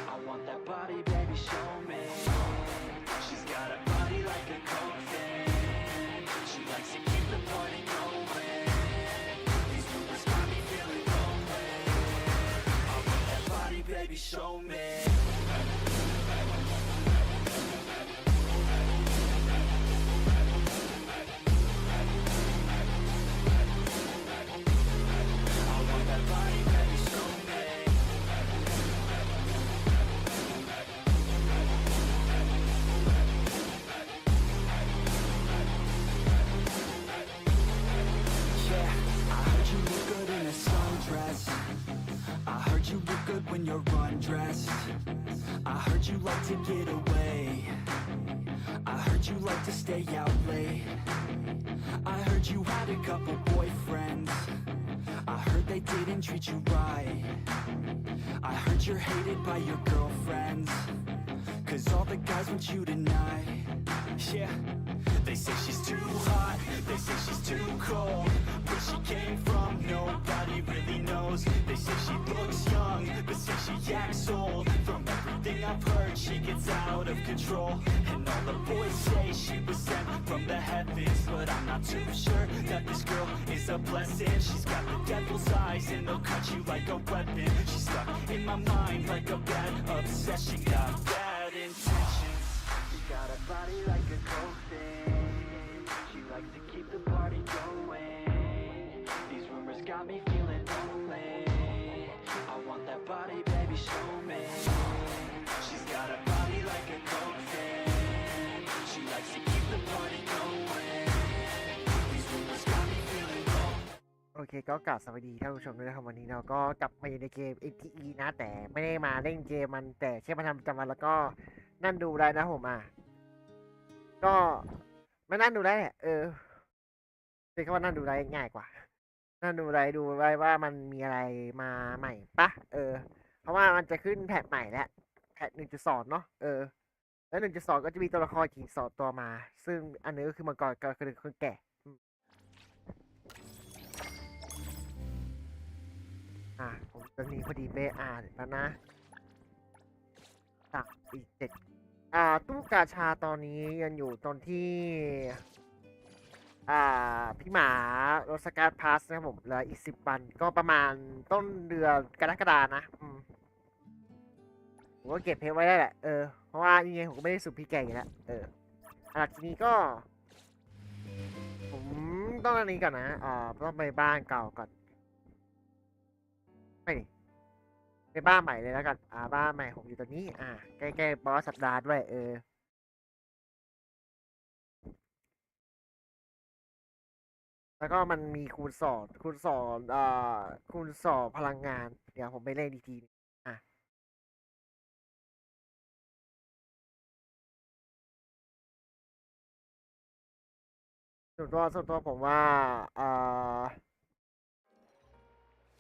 I want that body, baby, show me. She's got a body like a coke thing. She likes to keep the party going. These rumors got me feeling lonely. I want that body, baby, show me. You look good when you're undressed. I heard you like to get away. I heard you like to stay out late. I heard you had a couple boyfriends. I heard they didn't treat you right. I heard you're hated by your girlfriends. Cause all the guys want you tonight. Yeah. They say she's too hot, they say she's too cold. Where she came from, nobody really knows. They say she looks young, but say she acts old. From everything I've heard, she gets out of control. And all the boys say she was sent from the heavens. But I'm not too sure that this girl is a blessing. She's got the devil's eyes and they'll cut you like a weapon. She's stuck in my mind like a bad obsession. Got bad intentions. She got a body like a coke thing. She likes to keep the party going. These rumors got me feeling lonely. I want that body, baby, show me. She's got a body like a coke thing. She likes to keep the party going. These rumors got me feeling lonely. โอเคก็กลับสวัสดีท่านผู้ชมด้วยนะครับวันนี้เราก็กลับมาอยู่ในเกม ATE นะแต่ไม่ได้มาเล่นเกมมันแต่แค่มาทำประจำวันแล้วก็นั่นดูได้นะผมก็ไม่นั่นดูได้แหละเป็นคำว่านั่นดูได้ง่ายกว่านั่นดูได้ดูไว้ว่ามันมีอะไรมาใหม่ปะเพราะว่ามันจะขึ้นแพทใหม่แล้วแพท 1.2 เนาะแล้ว 1.2 ก็จะมีตัวละครอีก2ตัวมาซึ่งอันนี้ก็คือมังกรก็คือคนแก่ผมตอนนี้พอดีไปอ่านแล้วนะอีก7ตู้กาชาตอนนี้ยังอยู่ตอนที่พี่หมาโรสการ์ดพาสนะครับผมเหลืออีก10 วันก็ประมาณต้นเดือนกรกฎานะผมก็เก็บเพชรไว้ได้แหละเพราะว่ายังไงผมก็ไม่ได้สูบพี่แก่อยู่แล้วทีนี้ก็ผมต้องอันนี้ก่อนนะต้องไปบ้านเก่าก่อนไปบ้านใหม่เลยแล้วกันบ้านใหม่ผมอยู่ตอนนี้ใกล้ๆบอสสัปดาห์ด้วยแล้วก็มันมีคูณ2พลังงานเดี๋ยวผมไปเล่นอีกทีส่วนตัวผมว่า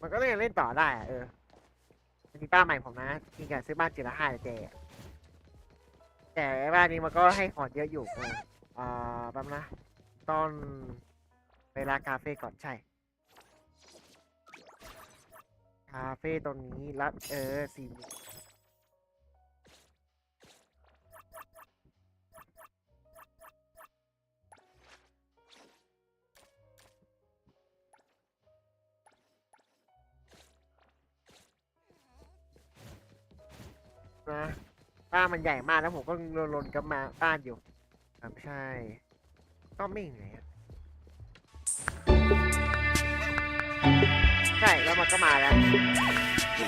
มันก็ยังเล่นต่อได้มีบ้านใหม่ผมนะที่การซื้อบ้าน7/5แต่บ้านนี้มันก็ให้ของเยอะอยู่แป๊บนะต้นเวลาคาเฟ่ก่อนใช่คาเฟ่ตรงนี้รับสีนะบ้านมันใหญ่มากแล้วผมก็ลนกับมาบ้านอยู่ไม่ใช่ก็ไม่ไงใช่แล้วมันก็มาแล้ว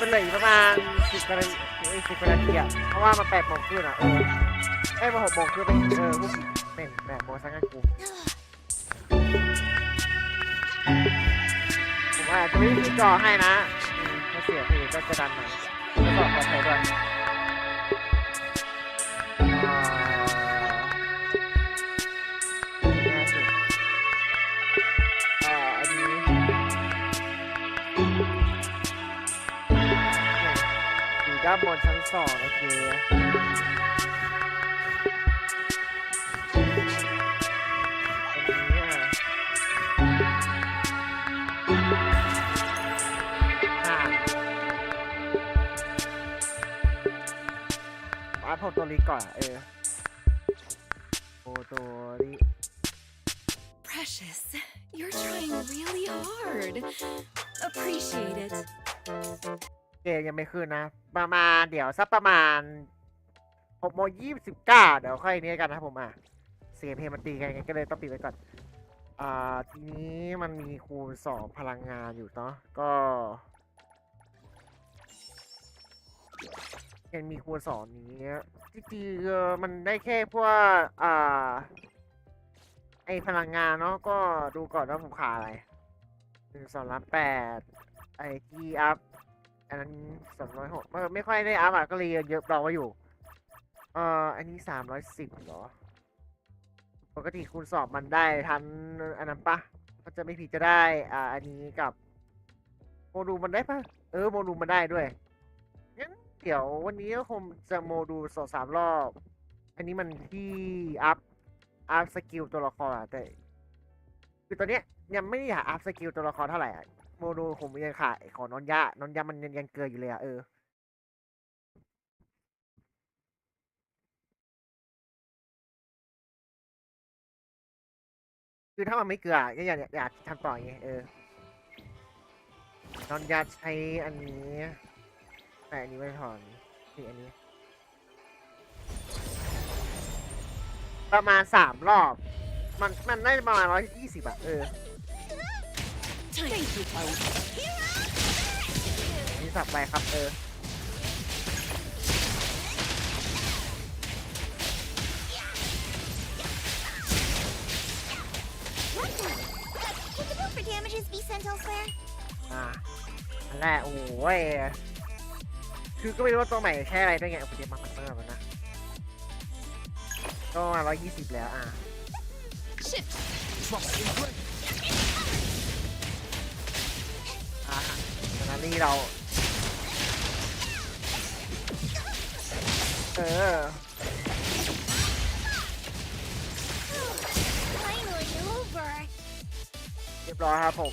มันเลยประมาณ10 นาทีเพราะว่ามัน8 โมงครึ่งมา6 โมงครึ่งไปพวกเป็น8 โมงสักงั้นกูผมอาจจะไม่ได้จอให้นะถ้าเสียคือก็จะดันมาแล้วก็ขอใช้ด้วยด้านบนชั้น2โอเค อัพโทโตริก่อนโทโตริ Precious, you're trying really hard. Appreciate it. เกมยังไม่ขึ้นนะประมาณเดี๋ยวสักประมาณ6:29เดี๋ยวค่อยนี้กันนะผมเสียงเพลงมันตีกันก็เลยต้องปิดไว้ก่อนทีนี้มันมีคูณ2พลังงานอยู่เนาะก็ยังมีคูณ2นี้จริงๆมันได้แค่พวกไอพลังงานเนาะก็ดูก่อนว่าผมขาดอะไร1,208,000ไอที่อัพอันนั้น206ไม่ค่อยได้อัพก็เลยเยอะรอไว้อยู่อันนี้310เหรอปกติคูณ2มันได้ทันอันนั้นปะก็จะไม่ผิดจะได้อันนี้กับโมดูลมันได้ปะโมดูลมันได้ด้วยงั้นเดี๋ยววันนี้ก็คงจะโมดูล2-3 รอบอันนี้มันที่อัพสกิลตัวละครแต่คือตอนเนี้ยยังไม่อยากอัพสกิลตัวละครเท่าไหร่โมดูลผมยังขาดของนนยะมันยังเกินอยู่เลยคือถ้ามันไม่เกลือก็อยากทำต่ออย่างเงี้ยนอนยาใช้อันนี้แต่อันนี้ไม่ถอนนี่อันนี้ประมาณ3 รอบมันได้ประมาณ120นี่สับไปครับอันแรกโอ้ยคือก็ไม่รู้ว่าตัวใหม่แค่อะไรด้วยไงโอเคมันแล้วนะก็มา120แล้วตอนนี้เราเรียบร้อยครับผม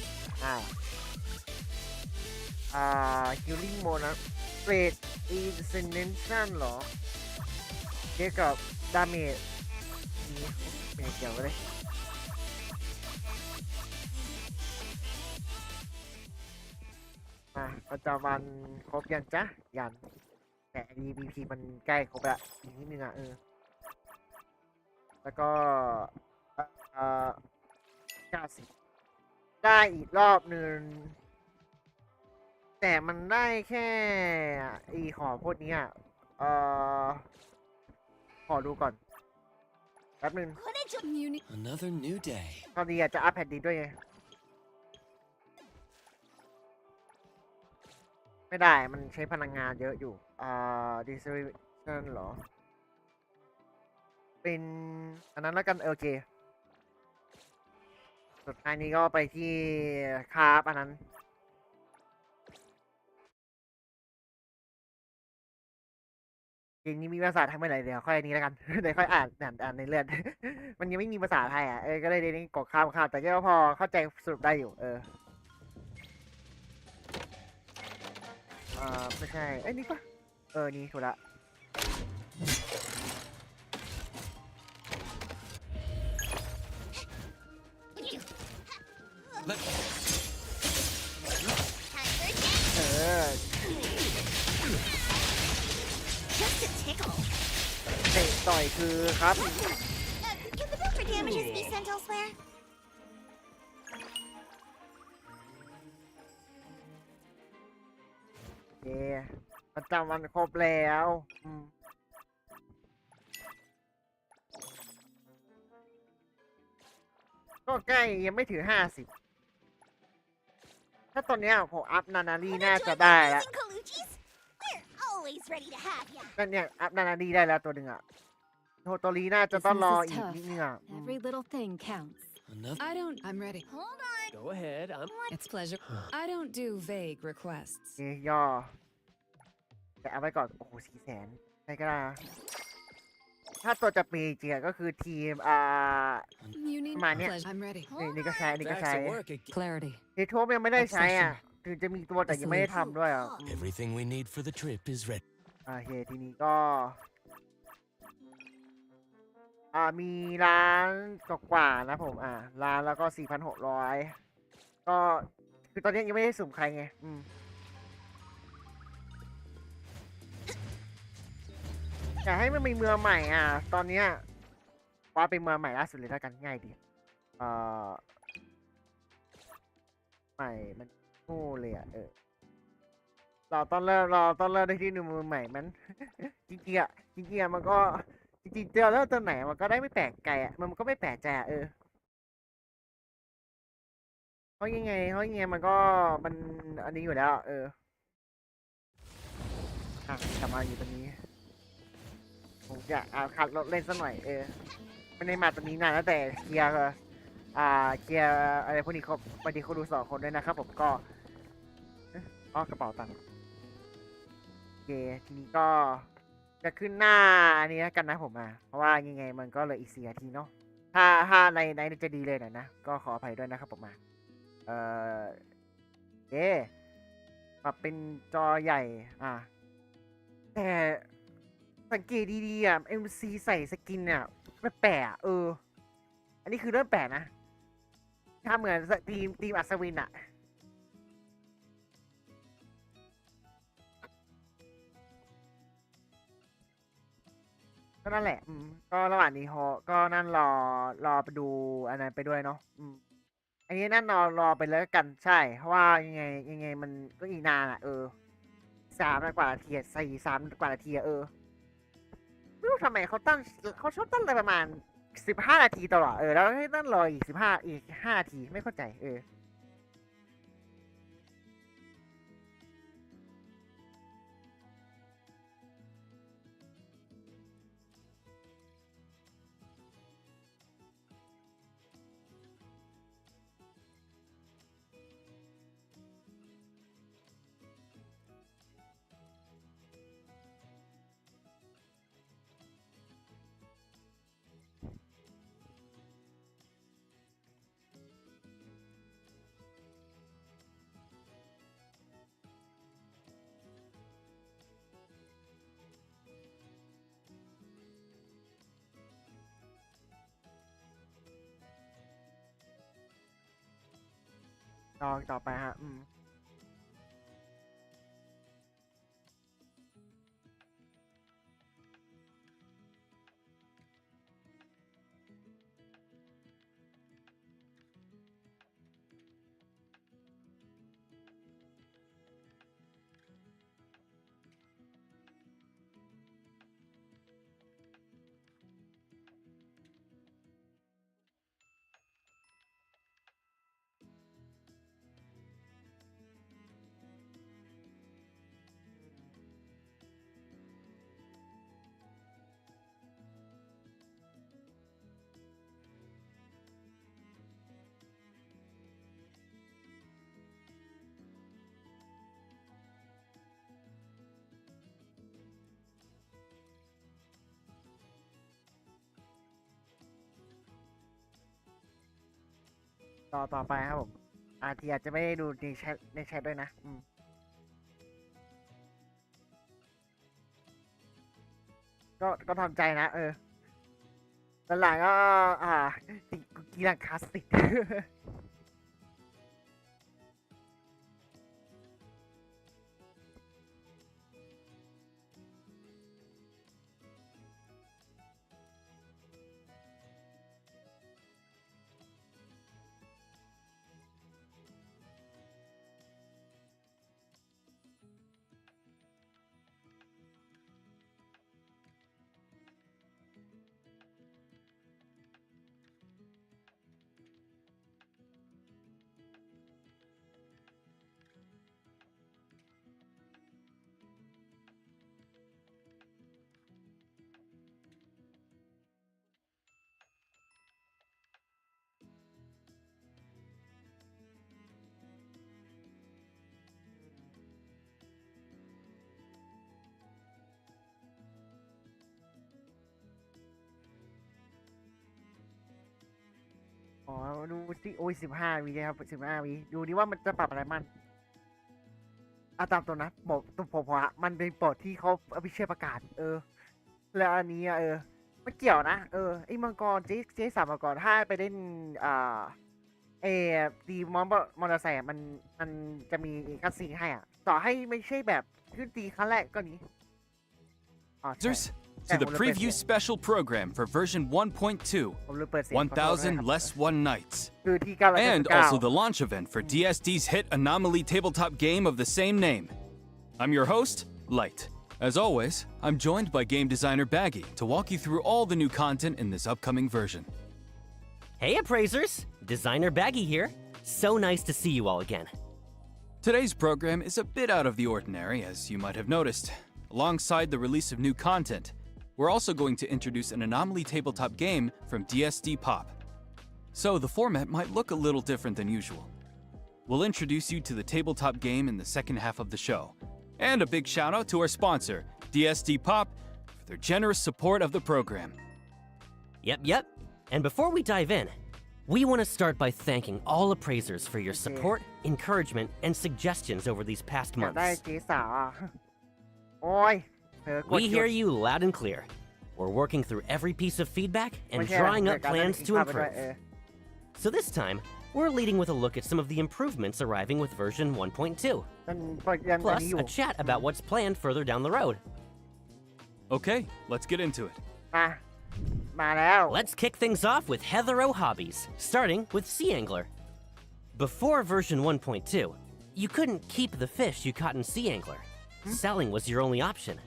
healing mode นะ rate incendiation เหรอเกี่ยวกับ damage นี่ไม่เกี่ยวเลยประจำวันครบยังจ๊ะยันแต่ DBP มันใกล้ครบละอีกนิดนึงแล้วก็90ได้อีกรอบนึงแต่มันได้แค่ของพวกนี้ขอดูก่อนแป๊บนึง Another new day ตอนนี้จะอัพแผ่นดินด้วยไงไม่ได้มันใช้พลังงานเยอะอยู่distribution เหรอเป็นอันนั้นแล้วกันโอเคสุดท้ายนี้ก็ไปที่คราฟอันนั้นจริงนี่มีภาษาไทยเมื่อไหร่เดี๋ยวค่อยอันนี้แล้วกัน เดี๋ยวค่อยอ่านในเรื่อง มันยังไม่มีภาษาไทยก็เลยเดี๋ยวนี้กดข้ามแต่ก็พอเข้าใจสรุปได้อยู่ไม่ใช่นี่ปะนี่ถูกละเตะต่อยคือครับประจำวันครบแล้วก็ใกล้ยังไม่ถึง50ถ้าตอนนี้ผมอัพนานารีน่าจะได้แล้วนั่นเนี่ยอัพนานารีได้แล้วตัวหนึ่งโทโตรีน่าจะต้องรออีกนิดนึงEvery little thing counts. I'm ready. Hold on. Go ahead It's pleasure. I don't do vague requests. ย่อแต่เอาไว้ก่อนโอ้โห400,000ได้ก็ได้ถ้าตัวจะปีจริงก็คือทีมYou need มาเนี่ย pleasure. I'm ready. นี่ก็ใช้นี่ก็ Back ใช้ to work again. Clarity. เฮโทยังไม่ได้ใช้ถึงจะมีตัวแต่ยังไม่ได้ทำด้วยEverything we need for the trip is ready โอเคทีนี้ก็ มีร้านกว่าๆนะผมร้านแล้วก็4,600ก็คือตอนนี้ยังไม่ได้สุ่มใครไงอยากให้มันมีเมืองใหม่ตอนเนี้ยว่าเป็นเมืองใหม่ล่าสุดเลยแล้วกันง่ายดีเอ่อใหม่มันโง่เลยเราต้องเริ่มได้ที่หนึ่งเมืองใหม่มัน จริงๆมันก็จริงๆเจอแล้วตัวไหนมันก็ได้ไม่แปลกใจมันก็ไม่แปลกใจเพราะยังไงมันก็มันอันนี้อยู่แล้วกลับมาอยู่ตรงนี้ผมจะขัดรถเล่นสักหน่อยไม่ได้มาตรงนี้นานแล้วแต่เคลียร์อะไรพวกนี้เขาบางทีเขาดู2 คนด้วยนะครับผมก็กระเป๋าตังค์โอเคทีนี้ก็จะขึ้นหน้าอันนี้แล้วกันนะผมเพราะว่ายังไงมันก็เหลืออีก4 นาทีเนาะถ้าในจะดีเลยหน่อยนะก็ขออภัยด้วยนะครับผมเอ่อเอ๊ปรับเป็นจอใหญ่แต่สังเกตดีๆMC ใส่สกินเนี่ยไม่แปลกอันนี้คือเริ่มแปลกนะถ้าเหมือนทีมอัศวินก็นั่นแหละก็ระหว่างนี้ก็นั่นรอไปดูอันนั้นไปด้วยเนาะอันนี้นั่นรอไปแล้วกันใช่เพราะว่ายังไงมันก็อีกนาน3 กว่านาที4-3 กว่านาทีไม่รู้ทำไมเขาชอบตั้งอะไรประมาณ15 นาทีตลอดแล้วให้ตั้งรออีก5 นาทีไม่เข้าใจต่อไปต่อไปครับผมทีอาจจะไม่ได้ดูในแชทด้วยนะก็ทำใจนะหลังๆก็ติดกีฬาคลาสสิก อ๋อดูสิโอ้ย15 วินะครับ15 วิดูดิว่ามันจะปรับอะไรมันตามตัวนะบอกตัวผมว่ามันเป็นโปรดที่เขาอภิเชษประกาศแล้วอันนี้ ไม่เกี่ยวนะไอ้มังกรเจ๊สามมังกรถ้าไปเล่นอ่าเอตีมอเตอร์ไซค์มันจะมีคัสซีนให้อ่ะต่อให้ไม่ใช่แบบขึ้นตีครั้งแรกก็นี้อ๋อใช่ Users, to the preview special program for version 1.2, ผมลืมเปิดเสียงขอโทษด้วยครับ 1000 Less One Nights, คือที่9 and also the launch event for DSD's hit Anomaly tabletop game of the same name. I'm your host, Light. As always, I'm joined by game designer Baggy to walk you through all the new content in this upcoming version. Hey appraisers! Designer Baggy here. So nice to see you all again. Today's program is a bit out of the ordinary, as you might have noticed. Alongside the release of new content, we're also going to introduce an Anomaly tabletop game from DSD Pop. So the format might look a little different than usual. We'll introduce you to the tabletop game in the second half of the show. And a big shout out to our sponsor, DSD Pop, for their generous support of the program. Yep. And before we dive in, we want to start by thanking all appraisers for your support, encouragement, and suggestions over these past อยากได้ months. เจ๊สาวอ่ะโอ้ยเธอกด We หยุ hear ด you loud and clear. We're working through every piece of feedback ไม่ and ใช่ drawing เธ up อการนั่น plans กิน to ข้าวไปด้วย improve. So this time, we're leading with a look at some of the improvements arriving with version 1.2, มันยังอัน plus นี้อยู่ a chat about what's planned further down the road. Okay, let's get into it. มาแล้ว Let's kick things off with Heathero Hobbies, starting with Sea Angler. Before version 1.2, you couldn't keep the fish you caught in Sea Angler. Selling was your only option.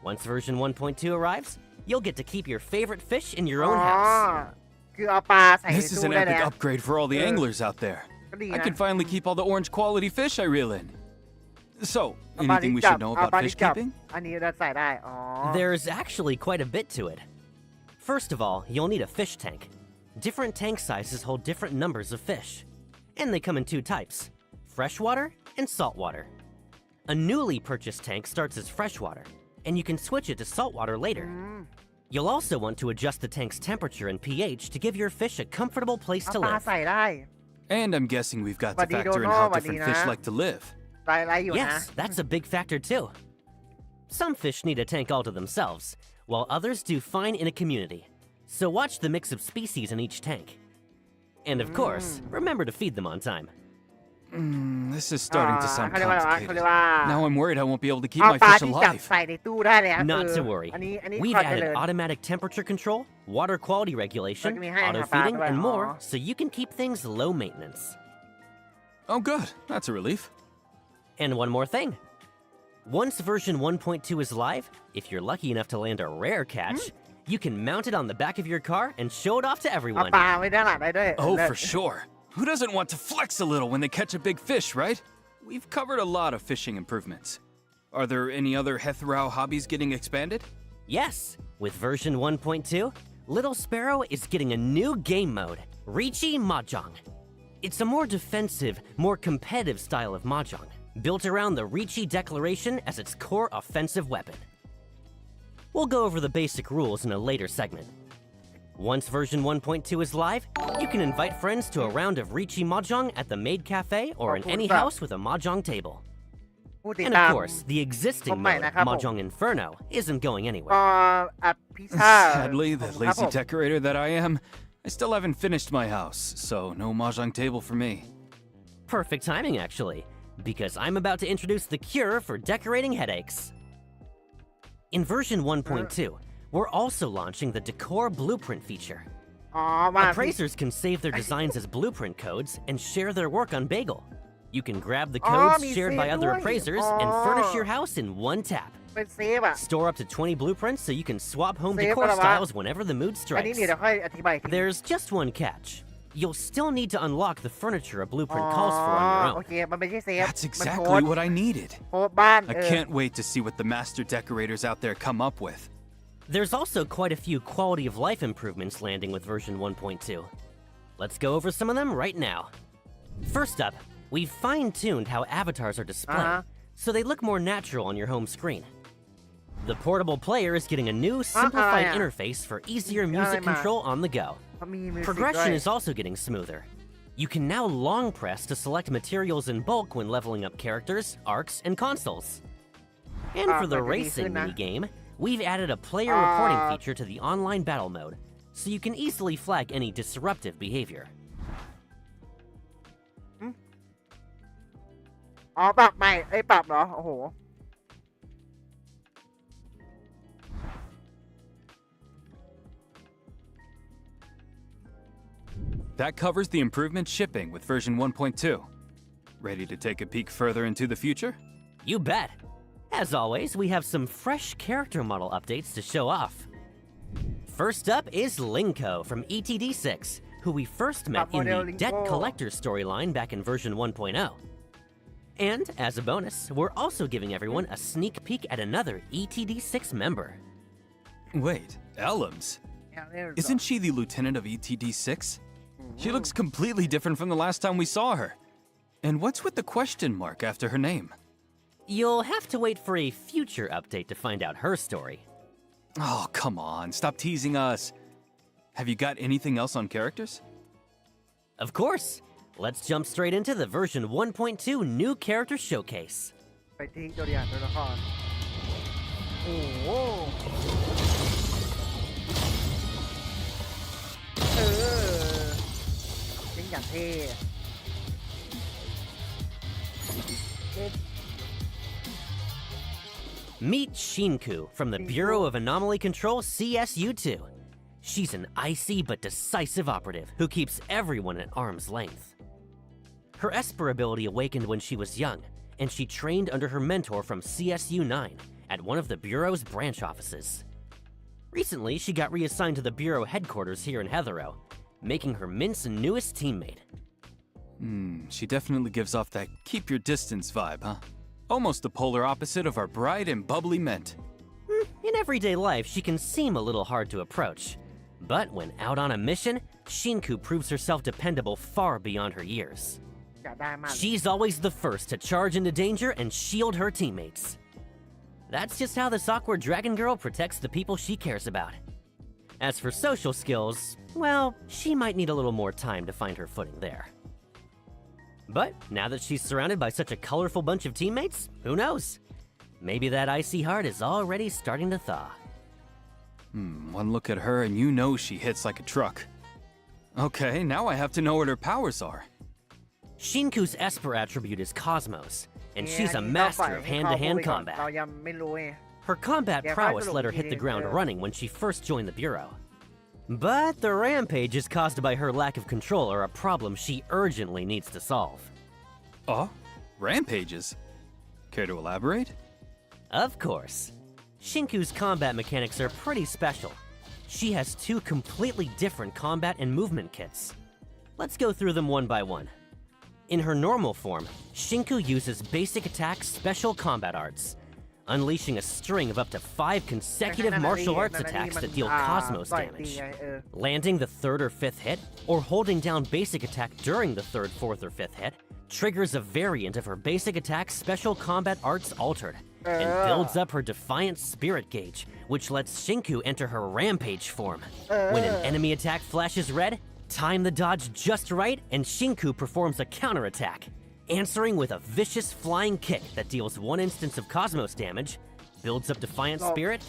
Once version 1.2 arrives, you'll get to keep your favorite fish in your อ๋อ own house. คือเอาปลาใส่ใน This is ตู้ an ได้ epic แล้ว upgrade for all the anglers out there. ก็ดี I นะ can finally keep all the orange quality fish I reel in. So, เอาปลา anything ที่ we จับ should know เอา about ปลา fish ที่จับ keeping? อันนี้เราใส่ได้อ๋อ There's actually quite a bit to it. First of all, you'll need a fish tank. Different tank sizes hold different numbers of fish. And they come in two types, freshwater and saltwater. A newly purchased tank starts as freshwater, and you can switch it to saltwater later. You'll also want to adjust the tank's temperature and pH to give your fish a comfortable place เอา to ปลา live. ใส่ได้ And I'm guessing we've got to Buddy, factor in don't how know, different buddy, fish nah. like to live. ใส่อะไรอยู่นะ Yes, that's a big factor too. Some fish need a tank all to themselves, while others do fine in a community. So watch the mix of species in each tank. And of course, remember to feed them on time. This is starting to sound เขาเรียกว่าอะไรวะเขา complicated. เรียกว่า Now I'm worried I won't be able to keep เอา my ปลา fish ที่จับ alive. ใส่ในตู้ได้เลยครับ Not คือ to worry. อันนี้ We've ขอดไปเล added ย automatic temperature control, water quality regulation, Look at me, hey, auto how bad feeding, do I- and more, Aw. so you can keep things low maintenance. Oh, good. That's a relief. And one more thing. Once version 1.2 is live, if you're lucky enough to land a rare catch, you can mount it on the back of your car and show it off to เอา everyone. ปลาไว้ด้านหลังได้ด้วย Oh, เลิศ for sure. Who doesn't want to flex a little when they catch a big fish, right? We've covered a lot of fishing improvements. Are there any other Heathrow hobbies getting expanded? Yes, with version 1.2, Little Sparrow is getting a new game mode, Richi Mahjong. It's a more defensive, more competitive style of Mahjong, built around the Richi Declaration as its core offensive weapon. We'll go over the basic rules in a later segment. Once version 1.2 is live, you can invite friends to a round of Richi Mahjong at the Maid Cafe or in any house with a Mahjong table. ผู้ติด And ตาม of course, the existing ผมใหม่ mode, นะครับผม Mahjong Inferno, isn't going ก็ anywhere. อภิชาติ Sadly, the ครับ lazy ผม decorator that I am, I still haven't finished my house, so no mahjong table for me. Perfect timing, actually, because I'm about to introduce the cure for decorating headaches. In version 1.2, we're also launching the Decor Blueprint feature. อ๋อมา Appraisers can save their designs as blueprint codes and share their work on Bagel. You can grab the Oh, codes me shared by save otherด้วย appraisers and furnish Oh. your house in one tap. เป็นเซฟอ่ะ Store up to 20 blueprints so you can swap home Save decor para ba? styles whenever the mood อันนี้ strikes. เดี๋ยวค่อยอธิบายอีกที There's just one catch. You'll still need to unlock the furniture a blueprint calls for on your โอ own. เคมันไม่ใช่เซฟ That's มันโพส exactly ต์ what I needed. โพสต์บ้าน I can't wait to see what the master decorators out there come up with. There's also quite a few quality of life improvements landing with version 1.2. Let's go over some of them right now. First up, we've fine-tuned how avatars are displayed, so they look more natural on your home screen. The portable player is getting a new simplified yeah. interface for easier music ma. control on the go. เขามีมิวสิก Progression ด้วย is also getting smoother. You can now long press to select materials in bulk when leveling up characters, arcs, and consoles. And for the but it is racing good, nah. minigame, we've added a player reporting feature to the online battle mode, so you can easily flag any disruptive behavior. อ๋อปรับใหม่ปรับเหรอโอ้โห That covers the improvement shipping with version 1.2. Ready to take a peek further into the future? You bet! As always, we have some fresh character model updates to show off. First up is Linko from ETD6, who we first met in the Debt Collector storyline back in version 1.0. And as a bonus, we're also giving everyone a sneak peek at another ETD6 member. Wait, Elms? Isn't she the lieutenant of ETD6? She looks completely different from the last time we saw her. And what's with the question mark after her name? You'll have to wait for a future update to find out her story. Oh, come on, stop teasing us. Have you got anything else on characters? Of course! Let's jump straight into the version 1.2 new character showcase. ไปที่ตัวอย่างตัวละครโอ้โหเล่นอย่างเท่ Meet Shinku from the Bureau of Anomaly Control CSU2. She's an icy but decisive operative who keeps everyone at arm's length. Her Esper ability awakened when she was young, and she trained under her mentor from CSU9 at one of the Bureau's branch offices. Recently, she got reassigned to the Bureau headquarters here in Heathrow, making her Mint's newest teammate. She definitely gives off that keep your distance vibe, huh? Almost the polar opposite of our bright and bubbly Mint. In everyday life, she can seem a little hard to approach. But when out on a mission, Shinku proves herself dependable far beyond her years. อยากได้มากเลย She's always the first to charge into danger and shield her teammates. That's just how this awkward dragon girl protects the people she cares about. As for social skills, well, she might need a little more time to find her footing there. But now that she's surrounded by such a colorful bunch of teammates, who knows? Maybe that icy heart is already starting to thaw. One look at her and you know she hits like a truck. Okay, now I have to know what her powers are. Shinku's Esper attribute is Cosmos, and เนี่ย she's a อันนี้ master of ให้ข้อมูล hand-to-hand ไว้ก่อน combat. เรายังไม่รู้ไง Her combat Yeah, prowess probably let her hit the ground yeah. running when she first joined the Bureau. But the rampages caused by her lack of control are a problem she urgently needs to solve. Oh, rampages. Care to elaborate? Of course. Shinku's combat mechanics are pretty special. She has two completely different combat and movement kits. Let's go through them one by one. In her normal form, Shinku uses basic attack special combat arts, unleashing a string of up to 5 consecutive martial arts attacks that deal cosmos ต่อยตี damage. ไง Landing the 3rd or 5th hit, or holding down basic attack during the 3rd, 4th, or 5th hit, triggers a variant of her basic attack special combat arts altered, and builds up her defiant spirit gauge, which lets Shinku enter her rampage form. When an enemy attack flashes red, time the dodge just right, and Shinku performs a counterattack, answering with a vicious flying kick that deals 1 instance of cosmos damage, builds up defiant spirit,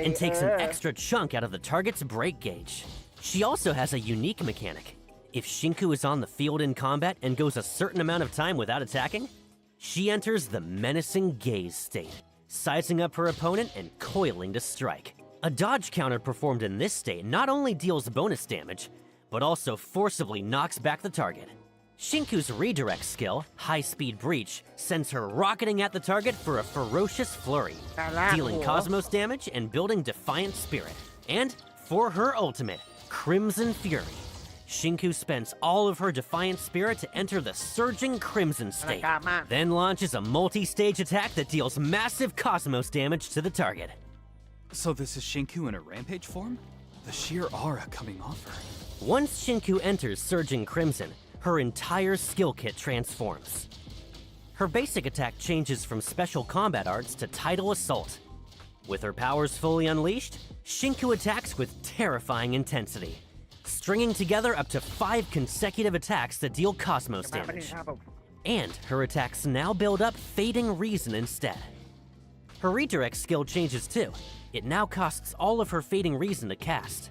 and takes an extra chunk out of the target's break gauge. She also has a unique mechanic. If Shinku is on the field in combat and goes a certain amount of time without attacking, she enters the menacing gaze state, sizing up her opponent and coiling to strike. A dodge counter performed in this state not only deals bonus damage, but also forcibly knocks back the target. Shinku's redirect skill, High Speed Breach, sends her rocketing at the target for a ferocious flurry, dealing cosmos damage and building defiant spirit. And for her ultimate, Crimson Fury, Shinku spends all of her defiant spirit to enter the surging Crimson state, then launches a multi-stage attack that deals massive cosmos damage to the target. So this is Shinku in a rampage form? The sheer aura coming off her. Once Shinku enters Surging Crimson, her entire skill kit transforms. Her basic attack changes from special combat arts to Tidal Assault. With her powers fully unleashed, Shinku attacks with terrifying intensity, stringing together up to 5 consecutive attacks that deal cosmos มาประเด็น damage. ครับผม And her attacks now build up Fading Reason instead. Her redirect skill changes too. It now costs all of her fading reason to cast.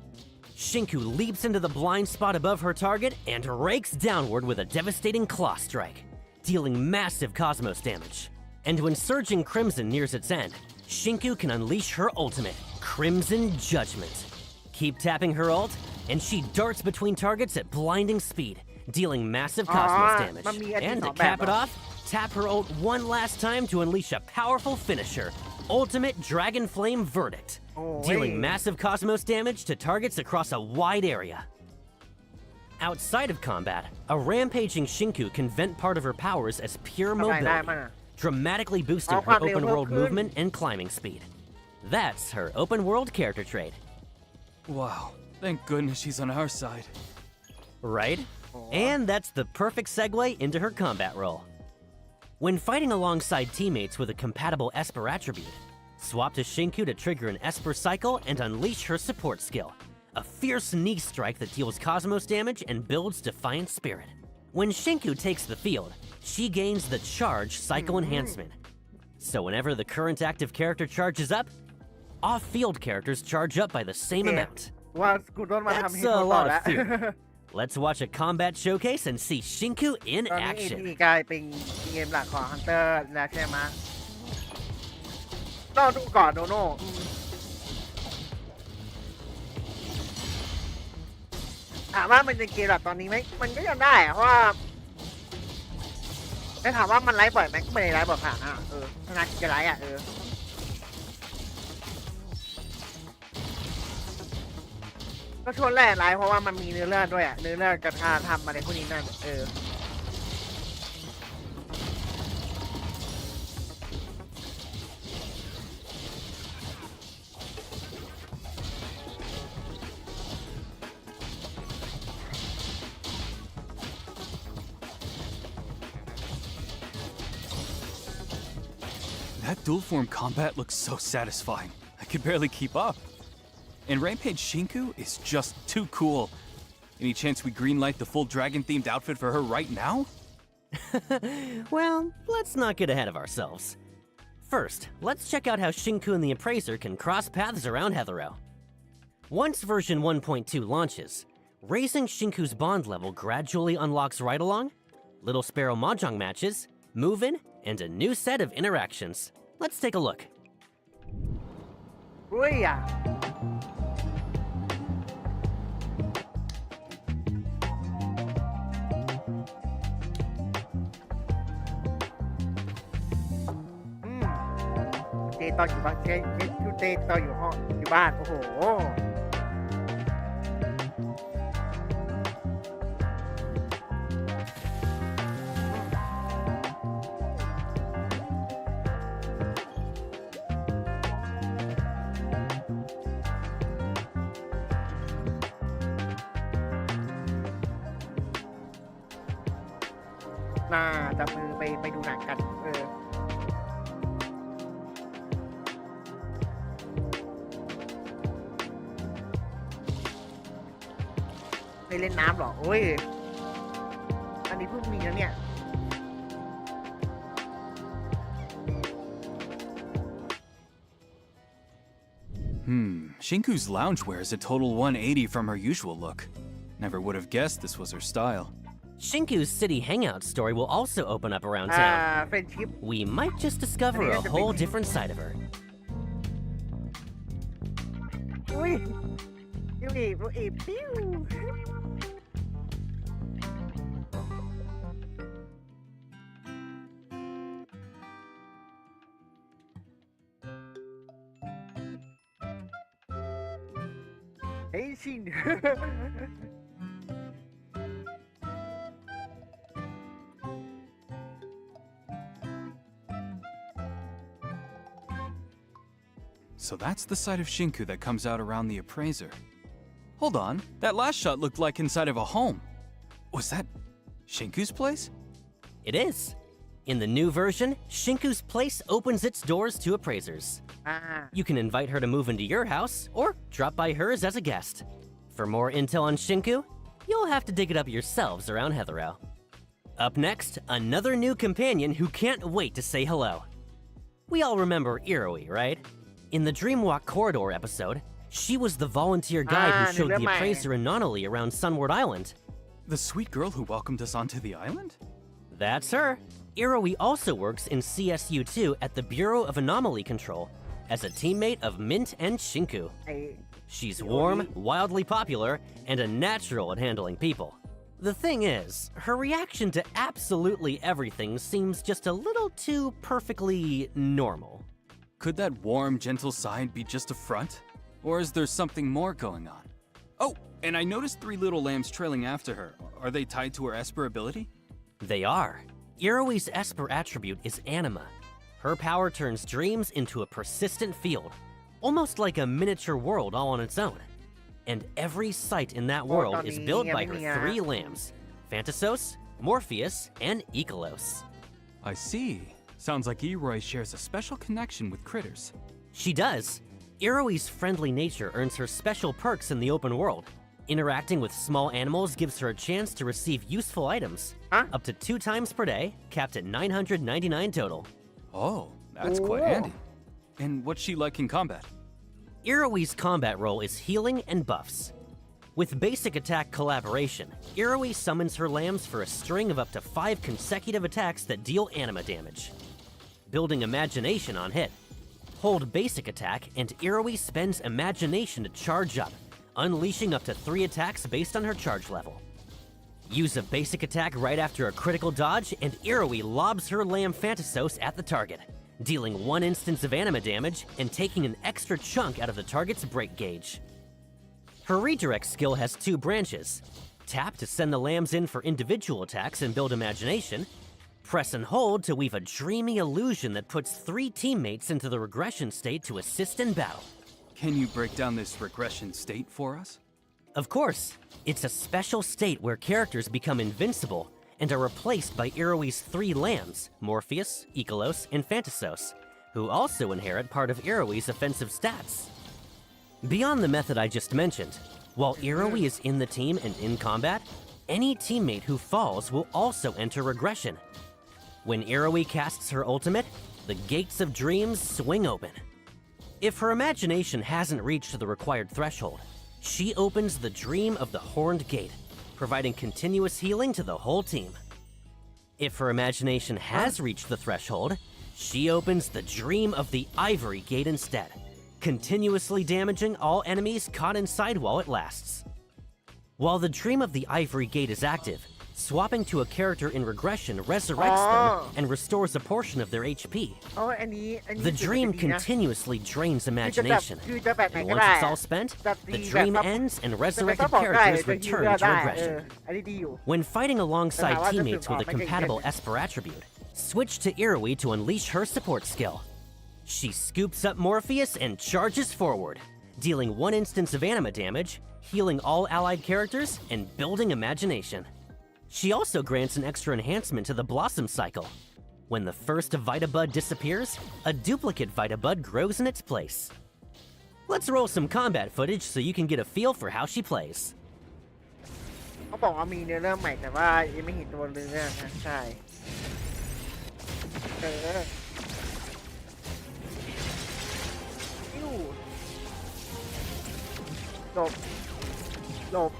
Shinku leaps into the blind spot above her target and rakes downward with a devastating claw strike, dealing massive cosmos damage. And when Surging Crimson nears its end, Shinku can unleash her ultimate, Crimson Judgment. Keep tapping her ult, and she darts between targets at blinding speed, dealing massive cosmos damage. And to cap it off, tap her ult one last time to unleash a powerful finisher, Ultimate Dragon Flame Verdict, dealing massive cosmos damage to targets across a wide area. Outside of combat, a rampaging Shinku can vent part of her powers as pure mobility, dramatically boosting her open world movement and climbing speed. That's her open world character trait. Wow, thank goodness she's on our side. Right? And that's the perfect segue into her combat role. When fighting alongside teammates with a compatible Esper attribute, swap to Shinku to trigger an Esper cycle and unleash her support skill, a fierce knee strike that deals cosmos damage and builds Defiant Spirit. When Shinku takes the field, she gains the Charge cycle enhancement. So whenever the current active character charges up, off-field characters charge up by the same amount. That's a lot of fear. Let's watch a combat showcase and see Shinku in ตอนนี้ action. ATE กลายเป็นเกมหลักของฮันเตอร์แล้วใช่ไหมต้องดูก่อนโดโน่ถามว่ามันเป็นเกมหลักตอนนี้ไหมมันก็ยังได้อะเพราะว่าแต่ถามว่ามันไลฟ์บ่อยไหมก็ไม่ได้ไลฟ์บ่อยขนาดนั้นขนาดจะไลฟ์ก็ชวนแรกไลฟ์เพราะว่ามันมีเนื้อเรื่องด้วยเนื้อเรื่องกับการทำอะไรพวกนี้นั่นThat dual form combat looks so satisfying. I could barely keep up. And Rampage Shinku is just too cool. Any chance we greenlight the full dragon-themed outfit for her right now? Well, let's not get ahead of ourselves. First, let's check out how Shinku and the Appraiser can cross paths around Heathrow. Once version 1.2 launches, raising Shinku's bond level gradually unlocks ride-along, Little Sparrow Mahjong matches, move-in, and a new set of interactions. Let's take a look. อุ้ยเจตอนอยู่บ้านเจตอนอยู่ห้องอยู่บ้านโอ้โหน่าจะมือไปดูหนังกันไปเล่นน้ำหรอโอ้ยอันนี้เพิ่งมีนะเนี่ย Shinku's loungewear is a total 180 from her usual look. Never would have guessed this was her style. Shinku's city hangout story will also open up around town. เฟรนชิพ We might just discover a whole different side of her. อุ้ยปิ้วเฮ้ยชิน So that's the side of Shinku that comes out around the Appraiser. Hold on, that last shot looked like inside of a home. Was that Shinku's place? It is. In the new version, Shinku's place opens its doors to appraisers. You can invite her to move into your house, or drop by hers as a guest. For more intel on Shinku, you'll have to dig it up yourselves around Heathrow. Up next, another new companion who can't wait to say hello. We all remember Iroi, right? In the Dreamwalk Corridor episode, she was the volunteer guide who showed the appraiser Anonali around Sunward Island. The sweet girl who welcomed us onto the island? That's her. Iroi also works in CSU2 at the Bureau of Anomaly Control as a teammate of Mint and Shinku. ไอ้ She's warm, wildly popular, and a natural at handling people. The thing is, her reaction to absolutely everything seems just a little too perfectly normal. Could that warm, gentle side be just a front? Or is there something more going on? Oh, and I noticed 3 little lambs trailing after her. Are they tied to her Esper ability? They are. Iroi's Esper attribute is Anima. Her power turns dreams into a persistent field, almost like a miniature world all on its own. And every sight in that world is built by her 3 lambs, Phantasos, Morpheus, and Ikelos. I see. Sounds like Iroi shares a special connection with critters. She does. Iroi's friendly nature earns her special perks in the open world. Interacting with small animals gives her a chance to receive useful items, up to 2 times per day, capped at 999 total. Oh, that's quite handy. And what's she like in combat? Iroi's combat role is healing and buffs. With basic attack collaboration, Iroi summons her lambs for a string of up to 5 consecutive attacks that deal anima damage. Building imagination on hit. Hold basic attack and Iroi spends imagination to charge up, unleashing up to 3 attacks based on her charge level. Use a basic attack right after a critical dodge and Iroi lobs her lamb Phantasos at the target, dealing 1 instance of anima damage and taking an extra chunk out of the target's break gauge. Her redirect skill has 2 branches. Tap to send the lambs in for individual attacks and build imagination. Press and hold to weave a dreamy illusion that puts 3 teammates into the regression state to assist in battle. Can you break down this regression state for us? Of course, it's a special state where characters become invincible and are replaced by Iroi's 3 lambs, Morpheus, Ikelos, and Phantasos, who also inherit part of Iroi's offensive stats. Beyond the method I just mentioned, while Iroi is in the team and in combat, any teammate who falls will also enter regression. When Iroi casts her ultimate, the gates of dreams swing open. If her imagination hasn't reached the required threshold, she opens the dream of the Horned Gate, providing continuous healing to the whole team. If her imagination has reached the threshold, she opens the dream of the Ivory Gate instead, continuously damaging all enemies caught inside while it lasts. While the dream of the Ivory Gate is active, swapping to a character in regression resurrects them and restores a portion of their HP. อ๋ออันนี้ The รู้สึก dream จะดีนะ continuously drains imagination, คือจะแบบไหน and ก็ once ได้ it's all spent, จะ the ตี dream แบบ ends and จะเป็นซั resurrected พพอร์ตได้ characters จะฮิล return เลือด to ได้ regression. อันนี้ดีอยู่ When fighting alongside Nah, I just teammates with a thought, make it compatible good. Esper attribute, switch to Iroi to unleash her support skill. She scoops up Morpheus and charges forward, dealing 1 instance of anima damage, healing all allied characters, and building imagination. She also grants an extra enhancement to the Blossom cycle. When the first Vita Bud disappears, a duplicate Vita Bud grows in its place. Let's roll some combat footage so you can get a feel for how she plays. เขาบอกว่ามีเนื้อเรื่องใหม่แต่ว่ายังไม่เห็นตัวเนื้อเรื่องนะใช่อิ้วหลบ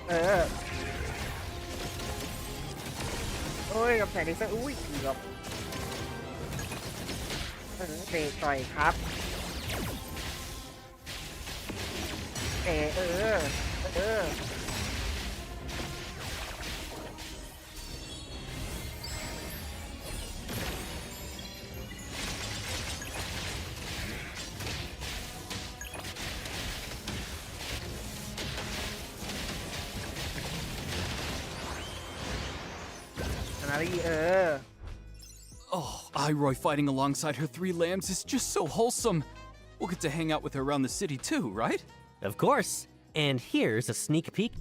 โอ้ยกับแสงเลเซอร์อุ้ยเกือบเตะต่อยครับOh, Iroi fighting alongside her 3 lambs is just so wholesome. We'll get to hang out with her around the city too, right? Of course. And here's a sneak peek.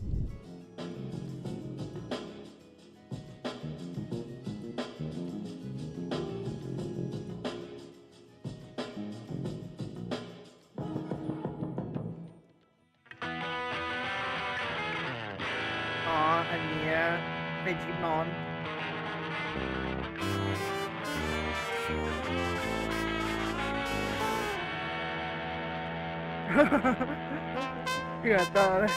Oh, อันเนี้ยเป็นชิปนอน อ เกือบต่อเลย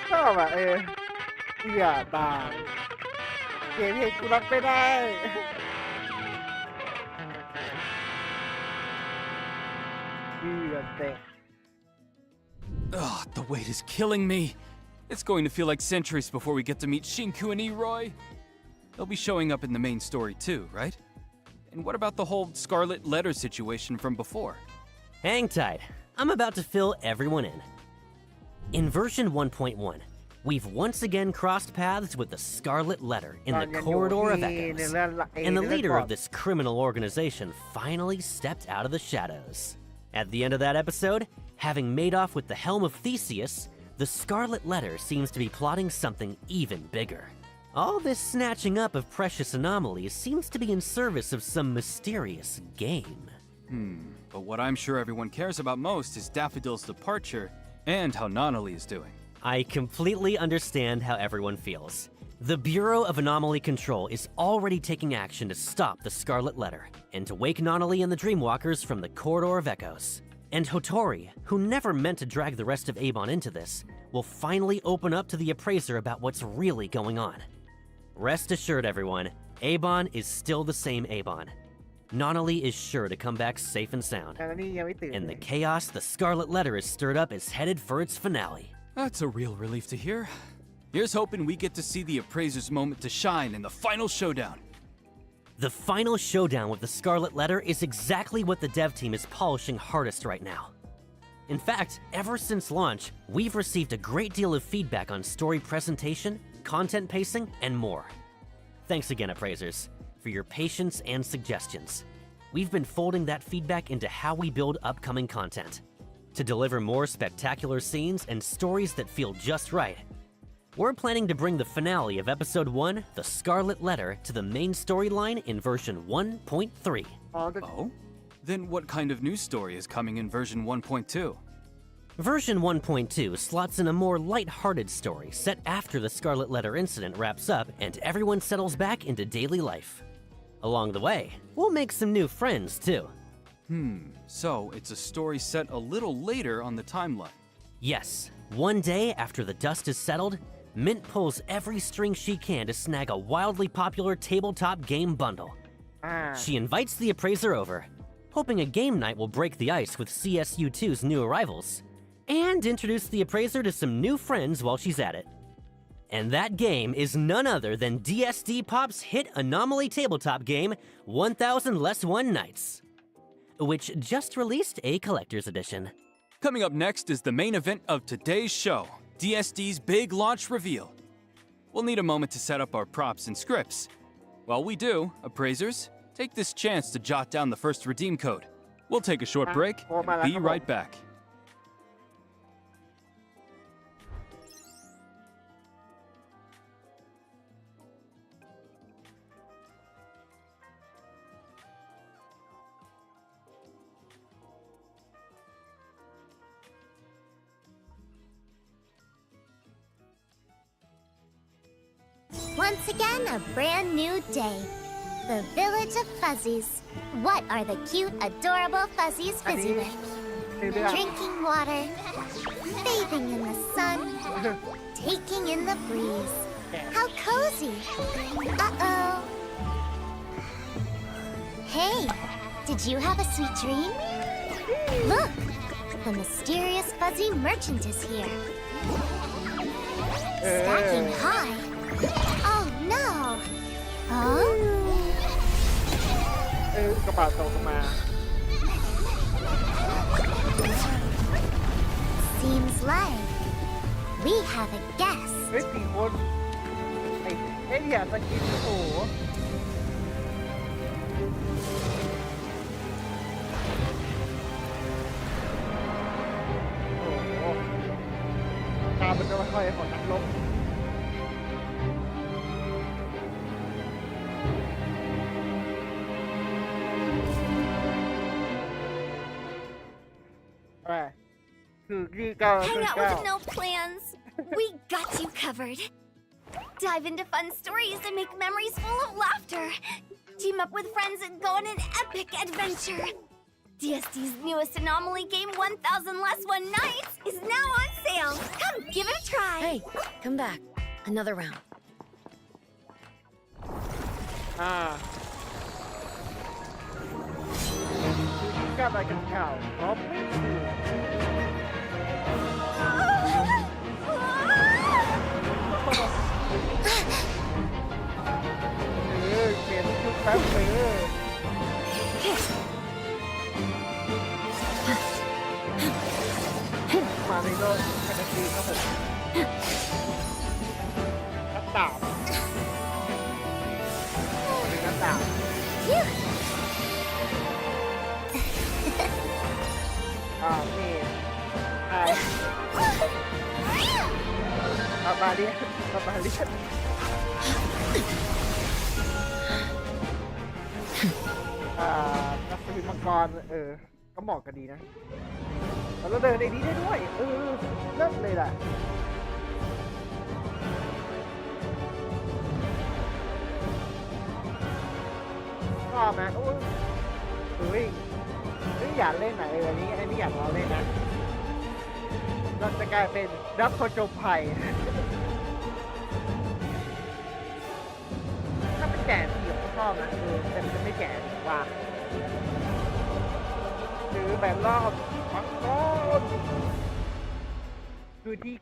ชอบอ่ะอย่าตามเกมเพลงกูรับไม่ได้เกือบเตะ Ugh, the wait is killing me. It's going to feel like centuries before we get to meet Shinku and Eroi. They'll be showing up in the main story too, right? And what about the whole Scarlet Letter situation from before? Hang tight. I'm about to fill everyone in. In version 1.1, we've once again crossed paths with the Scarlet Letter in the Corridor of Echoes. And the leader of this criminal organization finally stepped out of the shadows. At the end of that episode, having made off with the helm of Theseus, the Scarlet Letter seems to be plotting something even bigger. All this snatching up of precious anomalies seems to be in service of some mysterious game. But what I'm sure everyone cares about most is Daffodil's departure and how Nonali is doing. I completely understand how everyone feels. The Bureau of Anomaly Control is already taking action to stop the Scarlet Letter and to wake Nonali and the Dreamwalkers from the Corridor of Echoes. And Hotori, who never meant to drag the rest of Abon into this, will finally open up to the Appraiser about what's really going on. Rest assured, everyone, Abon is still the same Abon. Nonali is sure to come back safe and sound. แต่นี่ยังไม่ตื่น And the chaos the Scarlet Letter is stirred up is headed for its finale. That's a real relief to hear. Here's hoping we get to see the Appraiser's moment to shine in the final showdown. The final showdown with the Scarlet Letter is exactly what the dev team is polishing hardest right now. In fact, ever since launch, we've received a great deal of feedback on story presentation, content pacing, and more. Thanks again, Appraisers, for your patience and suggestions. We've been folding that feedback into how we build upcoming content. To deliver more spectacular scenes and stories that feel just right, we're planning to bring the finale of Episode 1, The Scarlet Letter, to the main storyline in version 1.3. อ๋อแต่ Oh? Then what kind of new story is coming in version 1.2? Version 1.2 slots in a more light-hearted story set after the Scarlet Letter incident wraps up and everyone settles back into daily life. Along the way, we'll make some new friends too. So it's a story set a little later on the timeline. Yes, one day after the dust is settled, Mint pulls every string she can to snag a wildly popular tabletop game bundle. อ่า She invites the Appraiser over, hoping a game night will break the ice with CSU2's new arrivals, and introduce the Appraiser to some new friends while she's at it. And that game is none other than DSD Pop's hit Anomaly tabletop game, 1000 Less One Nights, which just released a collector's edition. Coming up next is the main event of today's show, DSD's big launch reveal. We'll need a moment to set up our props and scripts. While we do, Appraisers, take this chance to jot down the first redeem code. We'll take a short break and be right back. Once again, a brand new day. The village of fuzzies. What are the cute, adorable fuzzies อัน busy นี้ with? ในเรื่อง Drinking water, bathing in the sun, taking in the breeze. How cozy. Uh-oh. Hey, did you have a sweet dream? Look, the mysterious fuzzy merchant is here. Stacking high. Oh no. Huh? กระเป๋าตกลงมา Seems like we have a guest. เฮ้ยสี่คนอย่าสกินโอ้โหโอ้โหตามมันจะค่อยๆของนักรบคือนี่ก็ Hang out with no plans. We got you covered. Dive into fun stories and make memories full of laughter. Team up with friends and go on an epic adventure. DSD's newest anomaly game, 1000 Less One Nights, is now on sale. Come give it a try. Hey, come back. Another round. ก็อะไรกันข่าวพร้อมไม่ถูกเกมยุคแป๊บเลยมาในโลกแฟนตาซีครับผมนักดาบเป็นนักดาบนี่บาเลียนนักสวิมมังกรก็เหมาะกันดีนะแล้วเดินในนี้ได้ด้วยเลิศเลยแหละชอบนะอยากเล่นไหนอันนี้อยากลองเล่นนะเราจะกลายเป็นรับผจญภัยถ้าเป็นแก่ที่ผมชอบนะแต่มันจะไม่แก่ว่าหรือแบบรอบมังกรคือที่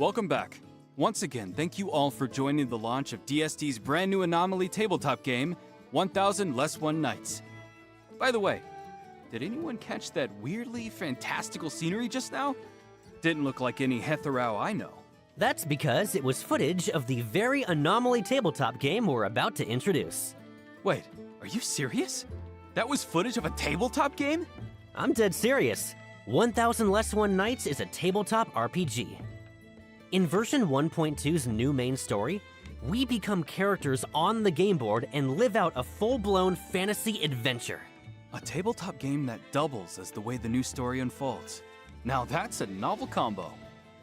999Welcome back. Once again, thank you all for joining the launch of DSD's brand new Anomaly tabletop game, 1000 Less One Nights. By the way, did anyone catch that weirdly fantastical scenery just now? Didn't look like any Hetherau I know. That's because it was footage of the very Anomaly tabletop game we're about to introduce. Wait, are you serious? That was footage of a tabletop game? I'm dead serious. 1000 Less One Nights is a tabletop RPG. In version 1.2's new main story, we become characters on the game board and live out a full-blown fantasy adventure. A tabletop game that doubles as the way the new story unfolds. Now that's a novel combo.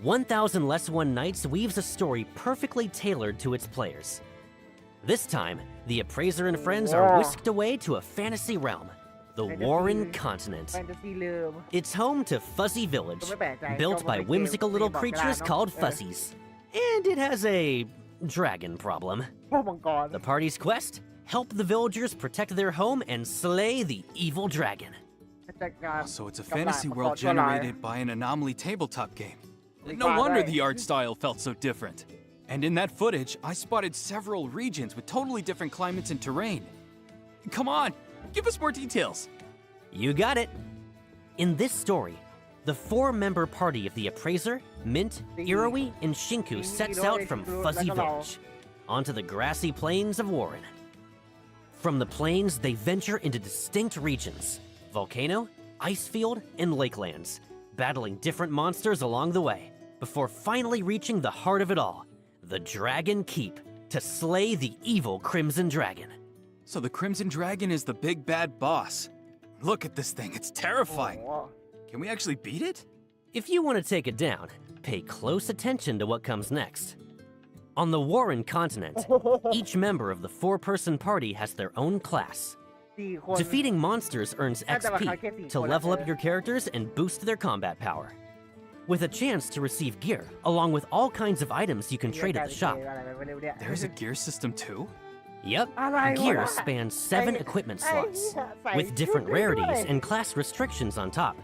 1000 Less One Nights weaves a story perfectly tailored to its players. This time, the appraiser and friends are whisked away to a fantasy realm, the Warren continent. แฟนตาซีลืม It's home to Fuzzy Village, built by whimsical little creatures called Fuzzies. And it has a dragon problem. พวกมังกร The party's quest? Help the villagers protect their home and slay the evil dragon. จัดการ So it's a กับ fantasy มังกร world ชั่วร้าย generated by an Anomaly tabletop game. Like No that, wonder right? the art style felt so different. And in that footage, I spotted several regions with totally different climates and terrain. Come on, give us more details. You got it. In this story, the four-member party of the appraiser, Mint, Iroi, and Shinku sets out from Fuzzy Village onto the grassy plains of Warren. From the plains, they venture into distinct regions: volcano, icefield, and lakelands, battling different monsters along the way, before finally reaching the heart of it all, the Dragon Keep, to slay the evil Crimson Dragon. So the Crimson Dragon is the big bad boss. Look at this thing, it's terrifying. โอ้ Can we actually beat it? If you want to take it down, pay close attention to what comes next. On the Warren continent, each member of the four-person party has their own class. 4 คน Defeating monsters earns XP to level up your characters and boost their combat power. With a chance to receive gear, along with all kinds of items you can trade at the shop. อะไรไปเร็วเนี่ย There's a gear system too? Yep, Alright, gear well, spans 7 equipment slots, with different rarities and class restrictions on top.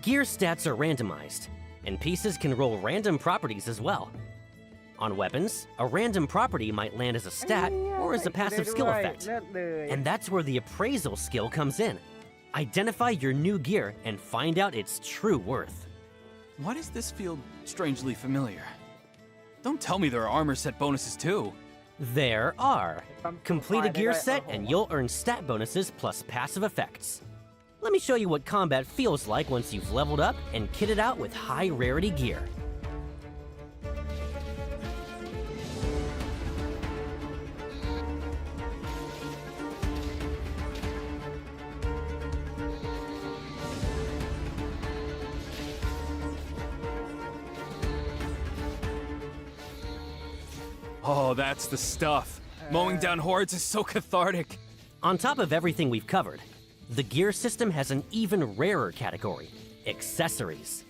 Gear stats are randomized, and pieces can roll random properties as well. On weapons, a random property might land as a stat or as a passive skill effect. เลิศเลย And that's where the appraisal skill comes in. Identify your new gear and find out its true worth. Why does this feel strangely familiar? Don't tell me there are armor set bonuses too. There are. Complete a gear set and you'll earn stat bonuses plus passive effects. Let me show you what combat feels like once you've leveled up and kitted out with high rarity gear. Oh, that's the stuff. Mowing down hordes is so cathartic. On top of everything we've covered, the gear system has an even rarer category, accessories.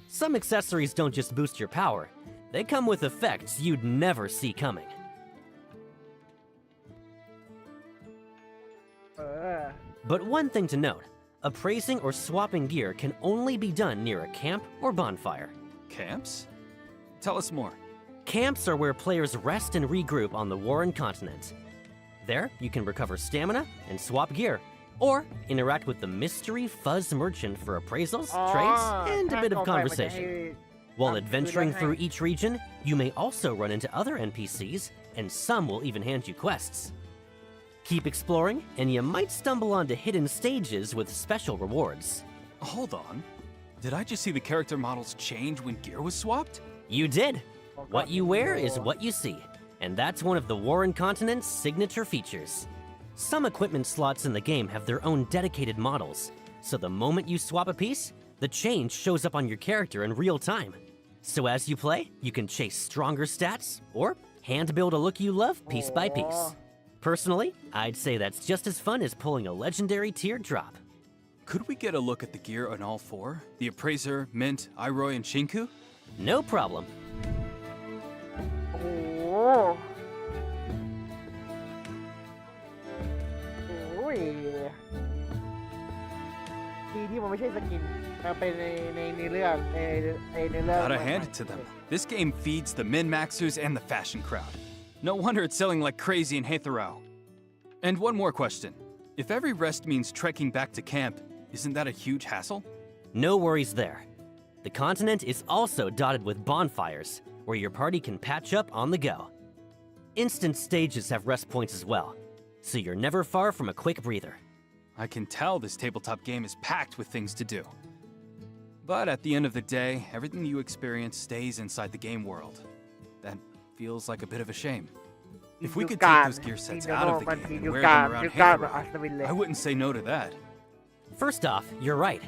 Some accessories don't just boost your power, they come with effects you'd never see coming. เออ But one thing to note, appraising or swapping gear can only be done near a camp or bonfire. Camps? Tell us more. Camps are where players rest and regroup on the Warren continent. There, you can recover stamina and swap gear, or interact with the mystery Fuzz merchant for appraisals, อ๋อ trades, and a bit ถ้า of เข้าไปมันจะให้ conversation. While Ah, adventuring good through night. each region, you may also run into other NPCs, and some will even hand you quests. Keep exploring, and you might stumble onto hidden stages with special rewards. Hold on. Did I just see the character models change when gear was swapped? You did! What you wear is Oh. what you see, and that's one of the Warren continent's signature features. Some equipment slots in the game have their own dedicated models, so the moment you swap a piece, the change shows up on your character in real time. So as you play, you can chase stronger stats, or hand build a look you love piece by piece. Oh. Personally, I'd say that's just as fun as pulling a legendary teardrop. Could we get a look at the gear on all four? The Appraiser, Mint, Iroy, and Shinku? No problem. โอ้โหโอ้ยดีที่มันไม่ใช่สกินมันเป็นในเรื่องในเรื่อง Gotta hand it to them. This game feeds the min-maxers and the fashion crowd. No wonder it's selling like crazy in Haitharao. And one more question. If every rest means trekking back to camp, isn't that a huge hassle? No worries there. The continent is also dotted with bonfires, where your party can patch up on the go. Instant stages have rest points as well, so you're never far from a quick breather. I can tell this tabletop game is packed with things to do. But at the end of the day, everything you experience stays inside the game world. That feels like a bit of a shame. If we could take those gear sets out of the game and wear them around Haitharao, I wouldn't say no to that. First off, you're right.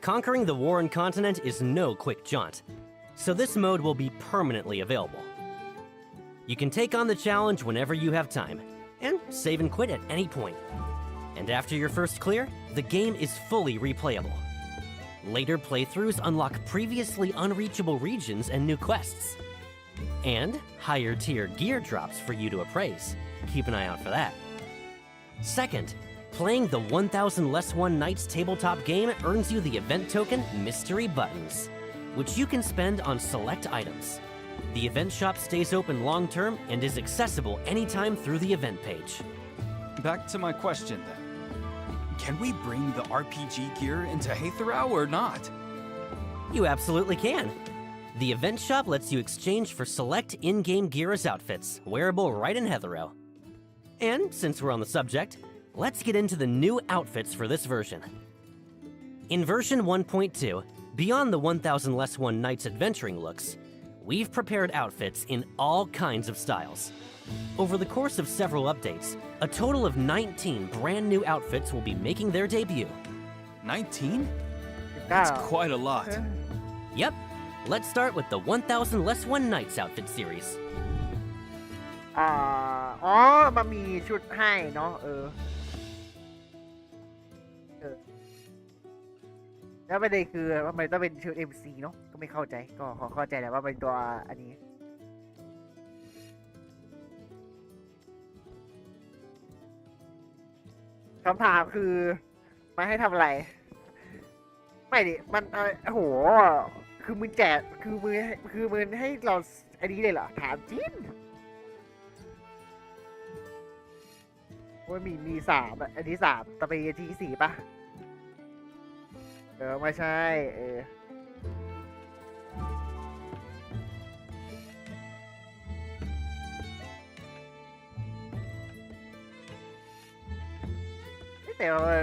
Conquering the Warren continent is no quick jaunt, so this mode will be permanently available. You can take on the challenge whenever you have time, and save and quit at any point. And after your first clear, the game is fully replayable. Later playthroughs unlock previously unreachable regions and new quests. And higher tier gear drops for you to appraise. Keep an eye out for that. Second, playing the 1000 Less One Nights tabletop game earns you the event token Mystery Buttons, which you can spend on select items. The event shop stays open long term and is accessible anytime through the event page. Back to my question then. Can we bring the RPG gear into Haitharao or not? You absolutely can. The event shop lets you exchange for select in-game gear as outfits, wearable right in Haitharao. And since we're on the subject, let's get into the new outfits for this version. In version 1.2, beyond the 1000 Less One Nights adventuring looks, we've prepared outfits in all kinds of styles. Over the course of several updates, a total of 19 brand new outfits will be making their debut. 19? That's quite a lot. Yep, let's start with the 1000 Less One Nights outfit series. อ๋อมันมีชุดให้เนาะแล้วประเด็นคือว่ามันต้องเป็นชุด MC เนาะก็ไม่เข้าใจก็ขอเข้าใจแหละว่าเป็นตัวอันนี้คำถามคือมาให้ทำอะไรไม่ดิมันโอ้โหคือมึงแจกคือมึงให้เราอันนี้เลยเหรอถามจริงว่ามี3อันนี้3ต่อไปที่4ป่ะไม่ใช่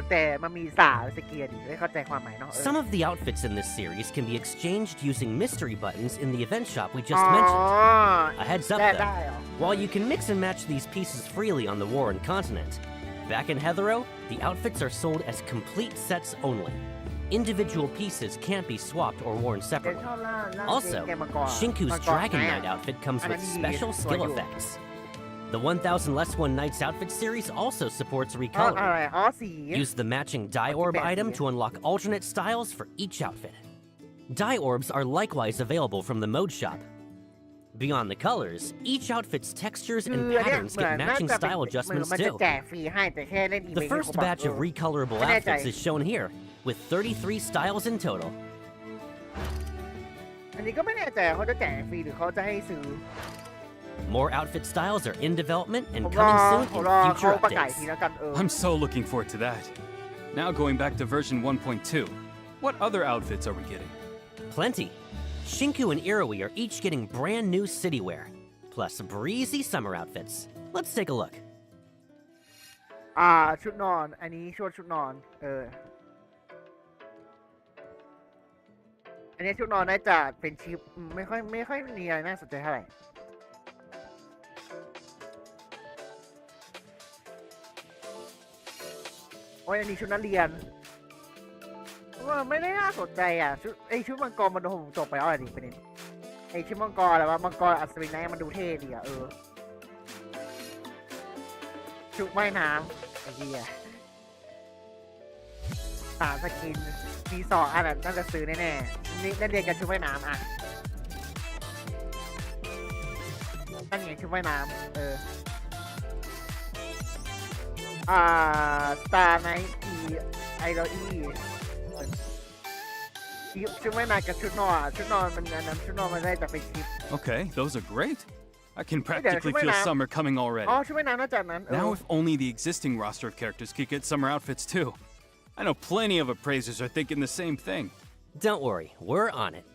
แต่มันมี3สเกียร์ดิไม่เข้าใจความหมายเนาะ Some of the outfits in this series can be exchanged using mystery buttons in the event shop we just mentioned. A heads up though, while you can mix and match these pieces freely on the Warren continent, back in Haitharao, the outfits are sold as complete sets only. individual pieces can't be swapped or worn เดี๋ยว separately. ชอบล่า Also, เกมมังกร Shinku's มังกร Dragon ไง Knight outfit comes with Anani special is skill for you. effects. The 1000 Less One Nights outfit series also supports อ๋อ recoloring. อะไรอ๋อสี Use the matching dye orb item to unlock alternate styles for each outfit. Dye orbs are likewise available from the mode shop. Beyond the colors, each outfit's textures คือ and เนี่ย patterns เหมือน get น่า matching จะเป็น style เหมือน adjustments มันจะ too. แจกฟรีให้แต่แค่เล่นอีเวนต์ The first batch of recolorable ไม่แน่ใจ outfits is shown here, with 33 styles in total. อันนี้ก็ไม่แน่ใจเขาจะแจกฟรีหรือเขาจะให้ซื้อ More outfit styles are in development ผ and มรอ coming soon ผม in รอเขา future ประกาศที updates. แล้วกันI'm so looking forward to that. Now going back to version 1.2. What other outfits are we getting? Plenty. Shinku and Iroi are each getting brand new city wear, plus breezy summer outfits. Let's take a look. ชุดนอนอันนี้ชุดนอนอันนี้ชุดนอนน่าจะเป็นชิปไม่ค่อยมีอะไรน่าสนใจเท่าไหร่โอ้ยอันนี้ชุดนักเรียนว่าไม่ได้น่าสนใจอ่ะชุดมังกรมันโดนจบไปแล้วอะไรดิประเด็นชุดมังกรอะไรวะมังกรอัศวินไนท์มันดูเท่ดีอ่ะชุดว่ายน้ำไอ้เหี้ยสกินมี2อันน่าจะซื้อแน่ๆนี่เรียนกันชุดว่ายน้ำอ่ะนั่นไงชุดว่ายน้ำสตาร์ไนท์ไอรอชุดว่ายน้ำกับชุดนอนมันอันนั้นชุดนอนมันได้จะเป็นชิป Okay, those are great. I can practically feel summer coming already. อ๋อชุดว่ายน้ำน่าจะนั้น Now if only the existing roster of characters could get summer outfits too. I know plenty of appraisers are thinking the same thing. Don't worry, we're on it.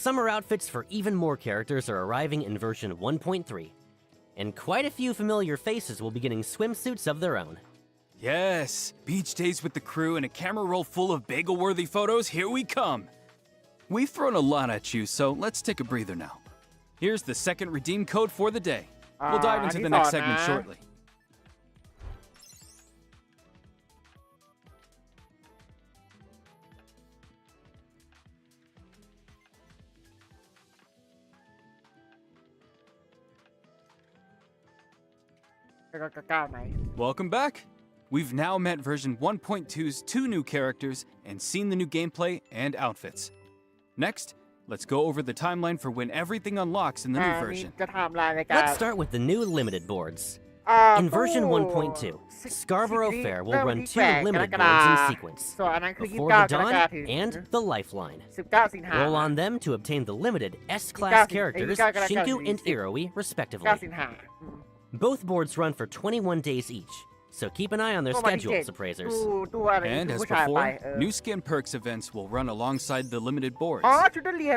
Summer outfits for even more characters are arriving in version 1.3, and quite a few familiar faces will be getting swimsuits of their own. Yes, beach days with the crew and a camera roll full of bagel-worthy photos, here we come. We've thrown a lot at you, so let's take a breather now. Here's the second redeem code for the day. We'll dive into the next segment shortly. Welcome back. We've now met version 1.2's 2 new characters and seen the new gameplay and outfits. Next, let's go over the timeline for when everything unlocks in the new version. Let's start with the new limited boards. In version 1.2, Scarborough Fair will run 2 limited boards in sequence, Before the Dawn and the Lifeline. Roll on them to obtain the limited S-Class characters, Shinku and Iroi, respectively. Both boards run for 21 days each, so keep an eye on their schedules, appraisers. And as before, new skin perks events will run alongside the limited boards.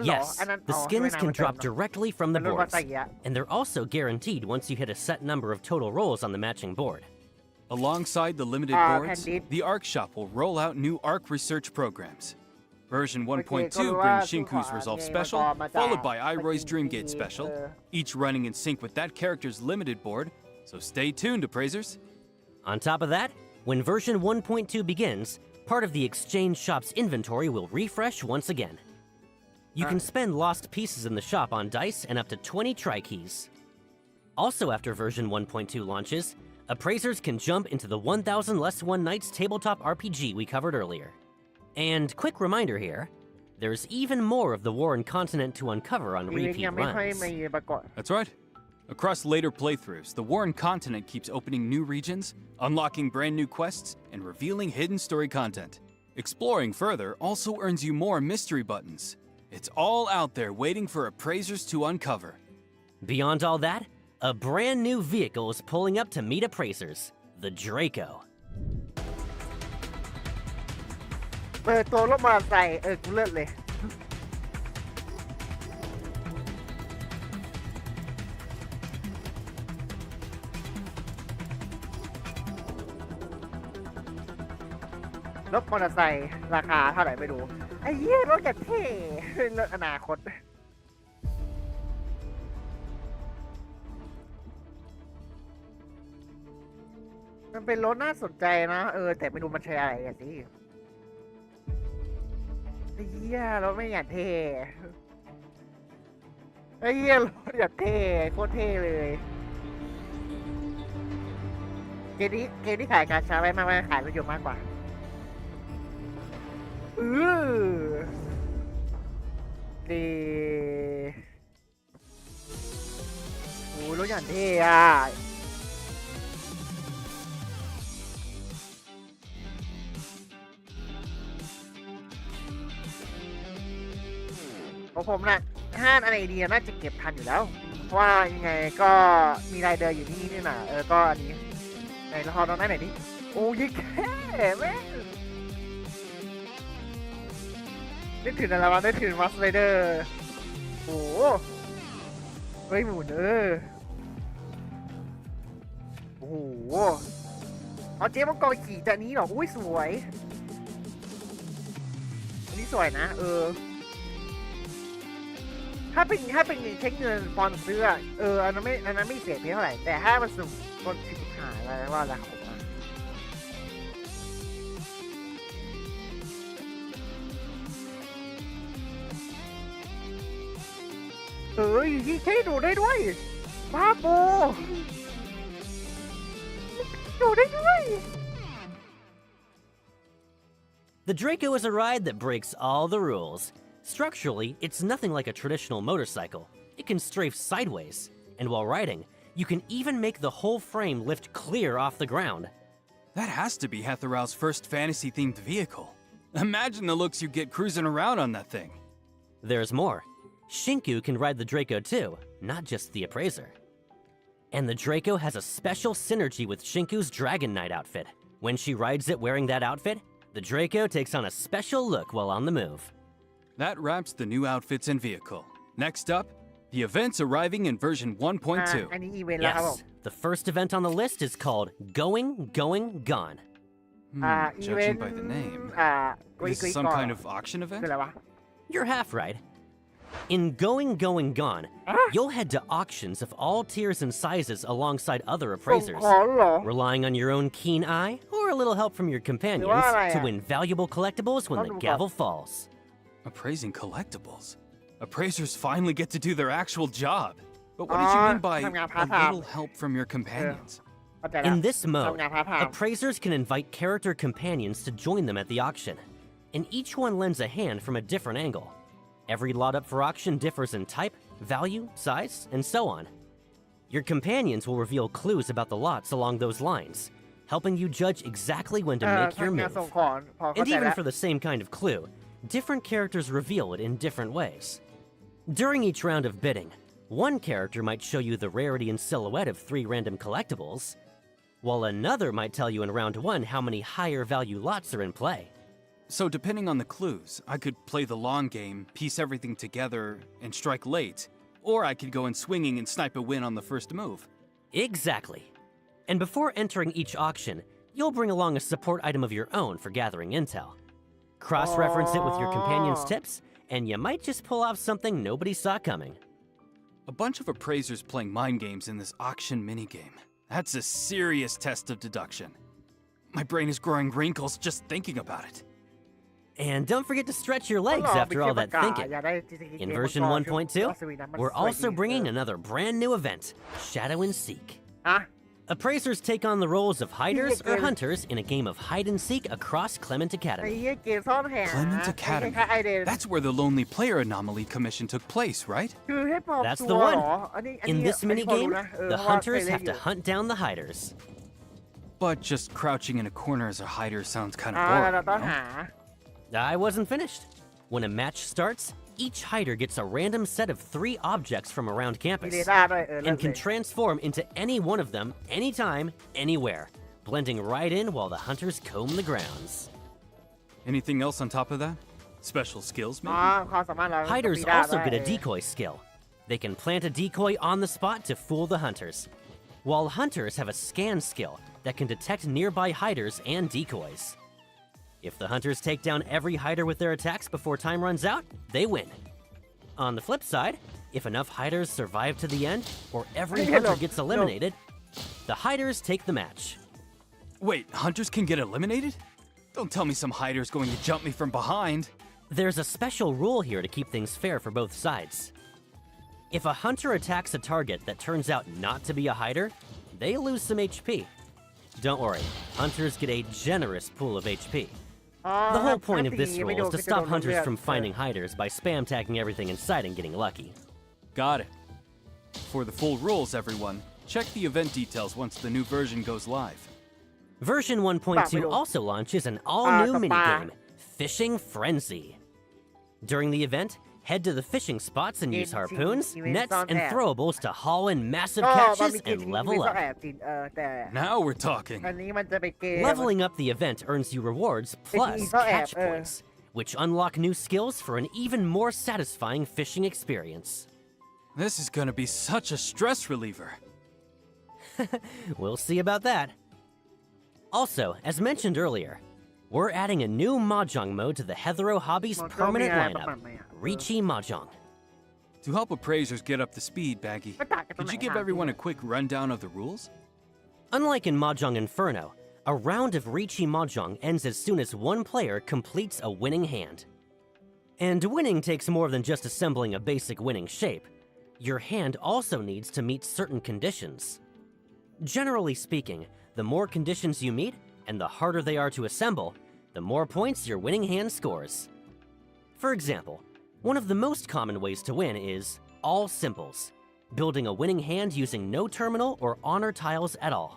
Yes, the skins can drop directly from the boards, and they're also guaranteed once you hit a set number of total rolls on the matching board. Alongside the limited boards, the ARC shop will roll out new ARC research programs. Version 1.2 brings Shinku's Resolve Special, followed by Iroy's Dreamgate Special, each running in sync with that character's limited board, so stay tuned, appraisers. On top of that, when version 1.2 begins, part of the exchange shop's inventory will refresh once again. You can spend lost pieces in the shop on dice and up to 20 tri-keys. Also after version 1.2 launches, appraisers can jump into the 1000 Less One Nights tabletop RPG we covered earlier. And quick reminder here, there's even more of the Warren continent to uncover on repeat runs. That's right. Across later playthroughs, the Warren continent keeps opening new regions, unlocking brand new quests, and revealing hidden story content. Exploring further also earns you more mystery buttons. It's all out there waiting for appraisers to uncover. Beyond all that, a brand new vehicle is pulling up to meet appraisers, the Draco. ตัวรถมอเตอร์ไซค์กูเลิศเลยรถมอเตอร์ไซค์ราคาเท่าไหร่ไม่รู้ไอ้เหี้ยรถกระเท่รถอนาคตมันเป็นรถน่าสนใจนะแต่ไม่รู้มันใช้อะไรกันสิ เฮียรถไม่อยากเท่ไอ้เฮียรถอยากเท่โคตรเท่เลยเกมนี้ขายการช้าไว้มากขายรถยนต์มากกว่าดีโอ้รถอย่างเท่อะของผมน่ะห้านอะไรดีน่าจะเก็บทันอยู่แล้ว เพราะว่ายังไงก็มีรายเดินอยู่ที่นี่น่ะก็อันนี้ในละครตอนนั้นไหนดิโอ้ยแค่แม่นึกถึงอะไรวะนึกถึงมัสไรเดอร์โอ้เฮ้ยหมุนโอ้โหเอาเจ๊มังกรขี่แต่นี้เหรออุ้ยสวยอันนี้สวยนะถ้าเป็นเช็คเงินฟอนเสื้ออันนั้นไม่เสียเพียงเท่าไหร่แต่ถ้ามันสุ่มคนผิดหายอะไรว่าอะไรของผมยี่ใช้ดูได้ด้วยบ้าโบดูได้ด้วย The Draco is a ride that breaks all the rules. Structurally, it's nothing like a traditional motorcycle. It can strafe sideways, and while riding, you can even make the whole frame lift clear off the ground. That has to be Hetheral's first fantasy-themed vehicle. Imagine the looks you get cruising around on that thing. There's more. Shinku can ride the Draco too, not just the Appraiser. And the Draco has a special synergy with Shinku's Dragon Knight outfit. When she rides it wearing that outfit, the Draco takes on a special look while on the move. That wraps the new outfits and vehicle. Next up, the events arriving in version 1.2. อันนี้อีเวนต์แล้วครับผม Yes, the first event on the list is called Going, Gone. Judging by the name, this is some kind of auction คือ event? อะไรวะ You're half right. In Going, Gone, you'll head to auctions of all tiers and sizes alongside other ส่ง appraisers, ของเหรอ relying on your own keen eye or a little help from your companions Why? to win valuable collectibles when the gavel falls. Appraising collectibles. Appraisers finally get to do their actual job. But what did you mean by ทำงานพาร์ท a ไทม์ little help from your companions? เข้าใจแล้ว In this mode, ทำงานพาร์ทไทม์ appraisers can invite character companions to join them at the auction, and each one lends a hand from a different angle. Every lot up for auction differs in type, value, size, and so on. Your companions will reveal clues about the lots along those lines, helping you judge exactly when to make your ทำงาน move. ส่งของพอเข้า And ใจ even แล้ว for the same kind of clue, different characters reveal it in different ways. During each round of bidding, one character might show you the rarity and silhouette of 3 random collectibles, while another might tell you in round 1 how many higher value lots are in play. So depending on the clues, I could play the long game, piece everything together, and strike late. Or I could go in swinging and snipe a win on the first move. Exactly. And before entering each auction, you'll bring along a support item of your own for gathering intel. Cross-reference it with your companion's tips, and you might just pull off something nobody saw coming. A bunch of appraisers playing mind games in this auction minigame. That's a serious test of deduction. My brain is growing wrinkles just thinking about it. And don't forget to stretch your legs after all that thinking. In version 1.2, we're also bringing another brand new event, Shadow and Seek. อ่ะ Appraisers take on the roles of hiders or hunters in a game of hide and seek across Clement ไอ้ Academy. เหี้ยเกมซ่อนแหา Clement Academy. คล้ายๆไอเดน That's where the Lonely Player Anomaly Commission took place, right? คือให้ปลอม That's ตั the ว one. เหรออันนี้ In this อันนี้พอรู้ minigame, นะ the เพราะว่าเคย hunters เล่น have อยู่ to hunt down the hiders. But just crouching in a corner as a hider sounds kind of เรา boring, ต้อง no? หา I wasn't finished. When a match starts, each hider gets a random set of 3 objects from around มี campus เรดาร์ด้วยเริ่ม and เล can ย transform into any one of them, anytime, anywhere, blending right in while the hunters comb the grounds. Anything else on top of that? Special skills, อ๋อ maybe? ความสามารถเรา Hiders มีดา also ด้วย get a decoy skill. They can plant a decoy on the spot to fool the hunters, while hunters have a scan skill that can detect nearby hiders and decoys. If the hunters take down every hider with their attacks before time runs out, they win. On the flip side, if enough hiders survive to the end, or every Hey, hunter look, gets eliminated, the hiders take the match. Wait, hunters can get eliminated? Don't tell me some hider's going to jump me from behind. There's a special rule here to keep things fair for both sides. If a hunter attacks a target that turns out not to be a hider, they lose some HP. Don't worry, hunters get a generous pool of HP. อ๋อ The ถ้า whole point of ตี this ไม่ rule โด is น to ก็จะโด stop นลด hunters เลือด from finding hiders by spam tagging everything in sight and getting lucky. Got it. For the full rules, everyone, check the event details once the new version goes live. Version 1.2 also launches an all-new minigame, Fishing Frenzy. During the event, head to the fishing spots and use harpoons, nets, and throwables to haul in massive ก็มัน catches มีเกม and ที่ level ซ่อน up. แอบจริงแต่ Now we're talking. อันนี้มันจะเป็นเกม Leveling up the event earns you rewards plus catch points, which unlock new skills for an even more satisfying fishing experience. This is gonna be such a stress reliever. We'll see about that. Also, as mentioned earlier, we're adding a new Mahjong mode to the Heathero Hobbies มันก็มี permanent อะไรประมา lineup, ณไหนอะ Richi Mahjong. To help appraisers get up to speed, Baggy, ก็ต่างกันตรง could ไหน you give ถาม everyone จริ a ง quick rundown of the rules? Unlike in Mahjong Inferno, a round of Richi Mahjong ends as soon as one player completes a winning hand. And winning takes more than just assembling a basic winning shape. Your hand also needs to meet certain conditions. Generally speaking, the more conditions you meet, and the harder they are to assemble, the more points your winning hand scores. For example, one of the most common ways to win is all simples, building a winning hand using no terminal or honor tiles at all.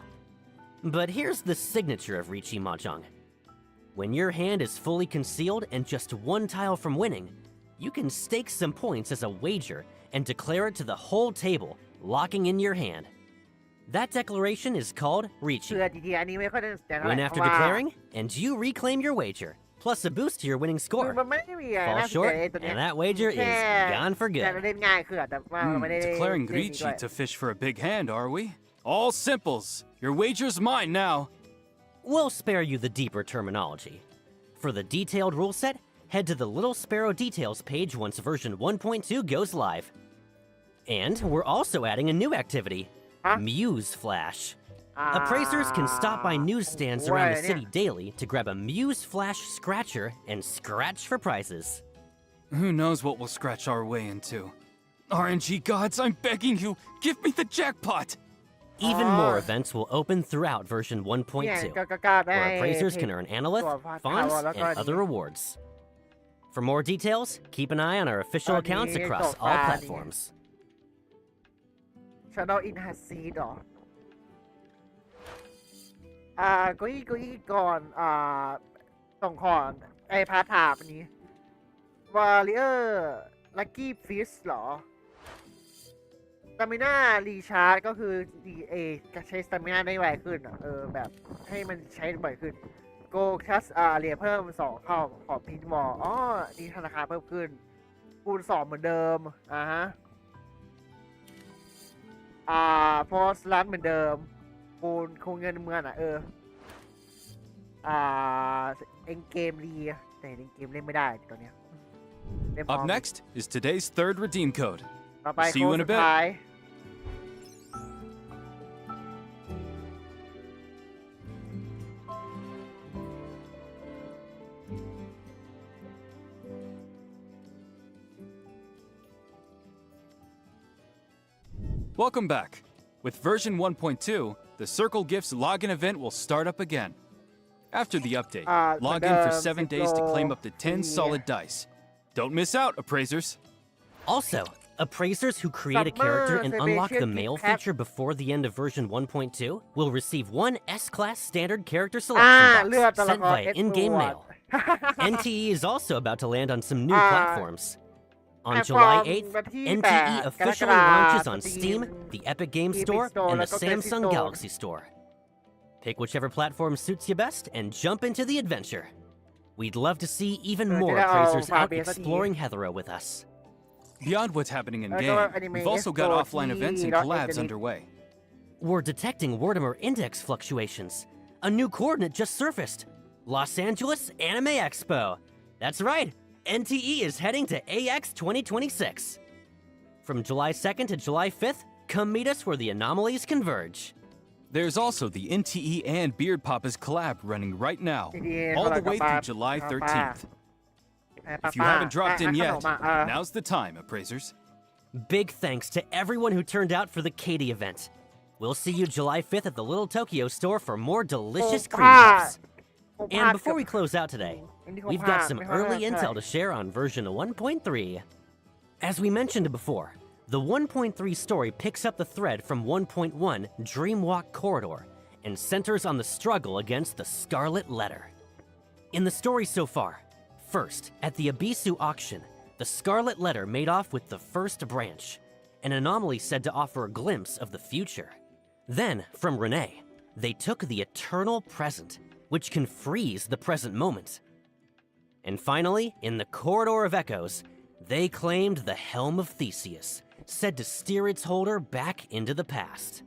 But here's the signature of Richi Mahjong. When your hand is fully concealed and just one tile from winning, you can stake some points as a wager and declare it to the whole table, locking in your hand. That declaration is called เชื่อ Richi. จริงๆอันนี้ไม่ค่อยได้แต่เท่าไหร่ Win เพ after ราะว่า declaring, and you reclaim your wager, plus a boost to your winning คือ score. มันไม่มีอะไร Fall น่าสนใจ short, ไอ้ตัวเนี้ย and that wager แค่ is gone for แต่เรา good. เล่นง่ายคือแต่ว่าเราไม่ได้ Declaring เล่นดีด้ว Richi ย to fish for a big hand, are we? All simples. Your wager's mine now. We'll spare you the deeper terminology. For the detailed rule set, head to the Little Sparrow Details page once version 1.2 goes live. And we're also adding a new activity, Huh? Muse Flash. Appraisers can stop by newsstands around the city daily to grab a Muse Flash scratcher and scratch for prizes. Who knows what we'll scratch our way into? RNG gods, I'm begging you, give me the jackpot! Even more events will open throughout version 1.2, ก็ได้ where appraisers can earn analyth, ตัว funds,แล้วก็ and other rewards. For more details, keep an eye on our official accounts across ตัว all ฟ้า platforms. Shadow in has seed หรอกุยก่อนส่งของไอ้พาร์ทถามอันนี้ Warrior Lucky Fish หรอ Stamina Recharge ก็คือ DA ใช้ Stamina ได้ไวขึ้นอ่ะแบบให้มันใช้บ่อยขึ้น Go Cash เหรียญเพิ่ม2เข้าขอพินวอลนี่ธนาคารเพิ่มขึ้นคูณ2เหมือนเดิมฮะForce Run เหมือนเดิมคูณเงินเมืองเอ็นเกมรีแต่เอ็นเกมเล่นไม่ได้ตอนเนี้ยเล่นพร้อ Up ม next is today's third redeem code. ต่อไป See you โค้ in ด a สุด bit. ท้าย Welcome back. With version 1.2, the Circle Gifts login event will start up again. After the update, log in for 7 days to claim up to 10 solid dice. Don't miss out, appraisers. Also, appraisers who create a character and unlock the mail feature before the end of version 1.2 will receive one S-Class standard character selection เลือด box ตัวละ sent คร via in-game mail. NTE is also about to land on some new platforms. On July 8th, NTE officially launches on Steam, the Epic Games Store, and the Samsung Galaxy Store. Pick whichever platform suits you best and jump into the adventure. We'd love to see even more appraisers out exploring Heathero with us. Beyond what's happening in game, we've also got offline events and collabs underway. We're detecting Wartimer index fluctuations. A new coordinate just surfaced. Los Angeles Anime Expo. That's right. NTE is heading to AX 2026. From July 2nd to July 5th, come meet us where the anomalies converge. There's also the NTE and Beard Papa's collab running right now, all the way through July 13th. If you haven't dropped in ข yet, นมอ่ะnow's the time, appraisers. Big thanks to everyone who turned out for the Katie event. We'll see you July 5th at the Little Tokyo store for more delicious cream puffs. And before we close out today, we've got some early intel to share on version 1.3. As we mentioned before, the 1.3 story picks up the thread from 1.1 Dreamwalk Corridor and centers on the struggle against the Scarlet Letter. In the story so far, first, at the Abisu auction, the Scarlet Letter made off with the first branch, an anomaly said to offer a glimpse of the future. Then, from Renee, they took the eternal present, which can freeze the present moment. And finally, in the Corridor of Echoes, they claimed the Helm of Theseus, said to steer its holder back into the past.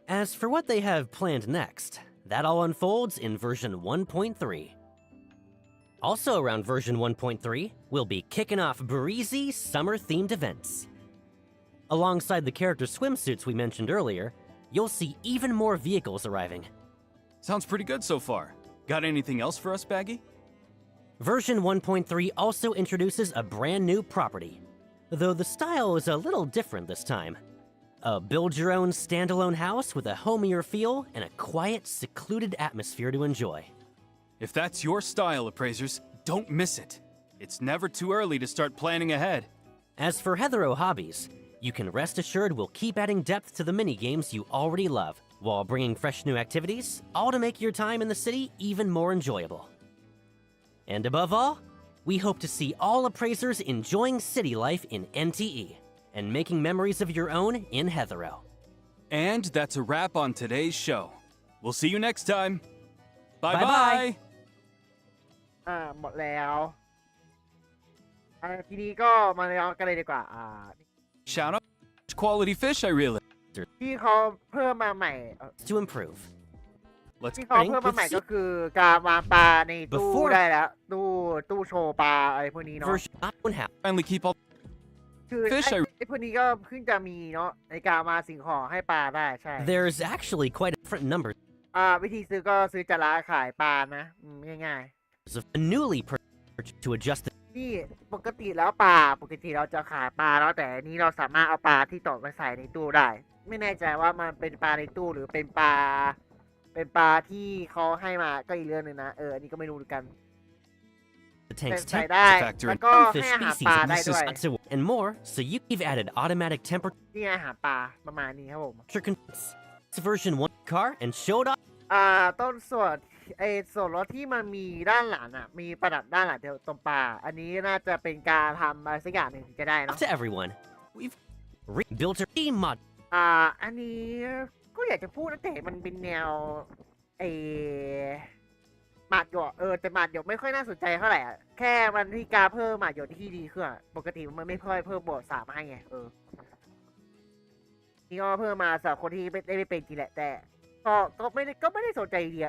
As for what they have planned next, that all unfolds in version 1.3. Also around version 1.3, we'll be kicking off breezy, summer-themed events. Alongside the character swimsuits we mentioned earlier, you'll see even more vehicles arriving. Sounds pretty good so far. Got anything else for us, Baggy? Version 1.3 also introduces a brand new property, though the style is a little different this time. A build-your-own standalone house with a homier feel and a quiet, secluded atmosphere to enjoy. If that's your style, appraisers, don't miss it. It's never too early to start planning ahead. As for hetero hobbies, you can rest assured we'll keep adding depth to the mini-games you already love, while bringing fresh new activities, all to make your time in the city even more enjoyable. And above all, we hope to see all appraisers enjoying city life in NTE, and making memories of your own in Hetero. And that's a wrap on today's show. We'll see you next time. Bye-bye. Bye-bye. หมดแล้วทีนี้ก็มาเล่ากันเลยดีกว่า Shout out quality fish, I realize. ที่เขาเพิ่มมาใหม่ To improve. Let's ที่เขาเพิ่มมาใหม่ก็คือการวางปลาในตู้ได้แล้วตู้โชว์ปลาอะไรพวกนี้เนาะ Version 1.5. finally keep all คือ Fish ไอ้พวกนี้ก็เพิ่งจะมีเนาะในการมาสิ่งของให้ปลาได้ใช่ There's actually quite a different number วิธีซื้อก็ซื้อจากร้านขายปลานะง่าย of newly purchased to adjust the ๆนี่ปกติแล้วปกติเราจะขายปลาแล้วแต่อันนี้เราสามารถเอาปลาที่ตกมาใส่ในตู้ได้ ไม่แน่ใจว่ามันเป็นปลาในตู้หรือเป็นปลาที่เขาให้มาก็อีกเรื่องหนึงนะอันนี้ก็ไม่รู้เหมือนกัน tank's ใส่ temp ได้ factor แล้วก็ fish ให้อาหาร species ปลาได้ด้วย and more, so you've added automatic temperature นี่อาหารปลาประมาณนี้ครับผม controls. It's version 1 car and showed off ต้นส่วนส่วนรถที่มันมีด้านหลังมีประดับด้านหลังตรงปลาอันนี้น่าจะเป็นการทำอะไรสักอย่างหนึ่งถึงจะได้เนาะ to everyone. We've rebuilt our team mod อันนี้ก็อยากจะพูดนะแต่มันเป็นแนวหมาดหยกแต่หมาดหยกไม่ค่อยน่าสนใจเท่าไหร่แค่มันที่การเพิ่มหมาดหยกที่ดีขึ้นปกติมันไม่ค่อยเพิ่มบท3ให้ไงนี่ก็เพิ่มมาสำหรับคนที่ไม่เป็นจริงแหละแต่ก็ไม่ได้สนใจดี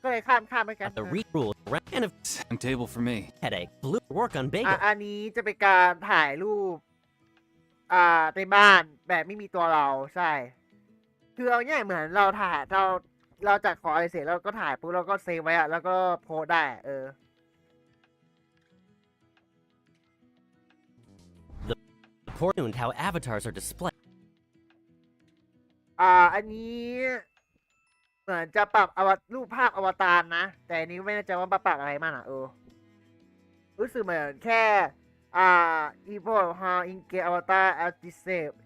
ก็เลยข้ามไปกัน the rule and a table for me. headache. Blue work on bagel. อันนี้จะเป็นการถ่ายรูปในบ้านแบบไม่มีตัวเราใช่คือเอาง่ายเหมือนเราถ่ายเราจัดขออะไรเสร็จเราก็ถ่ายปุ๊บเราก็เซฟไว้แล้วก็โพสได้The important how avatars are displayed. อันนี้เหมือนจะปรับรูปภาพอวตารนะแต่อันนี้ไม่แน่ใจว่าปรับอะไรมากนะรู้สึกเหมือนแค่import how in game avatar as disable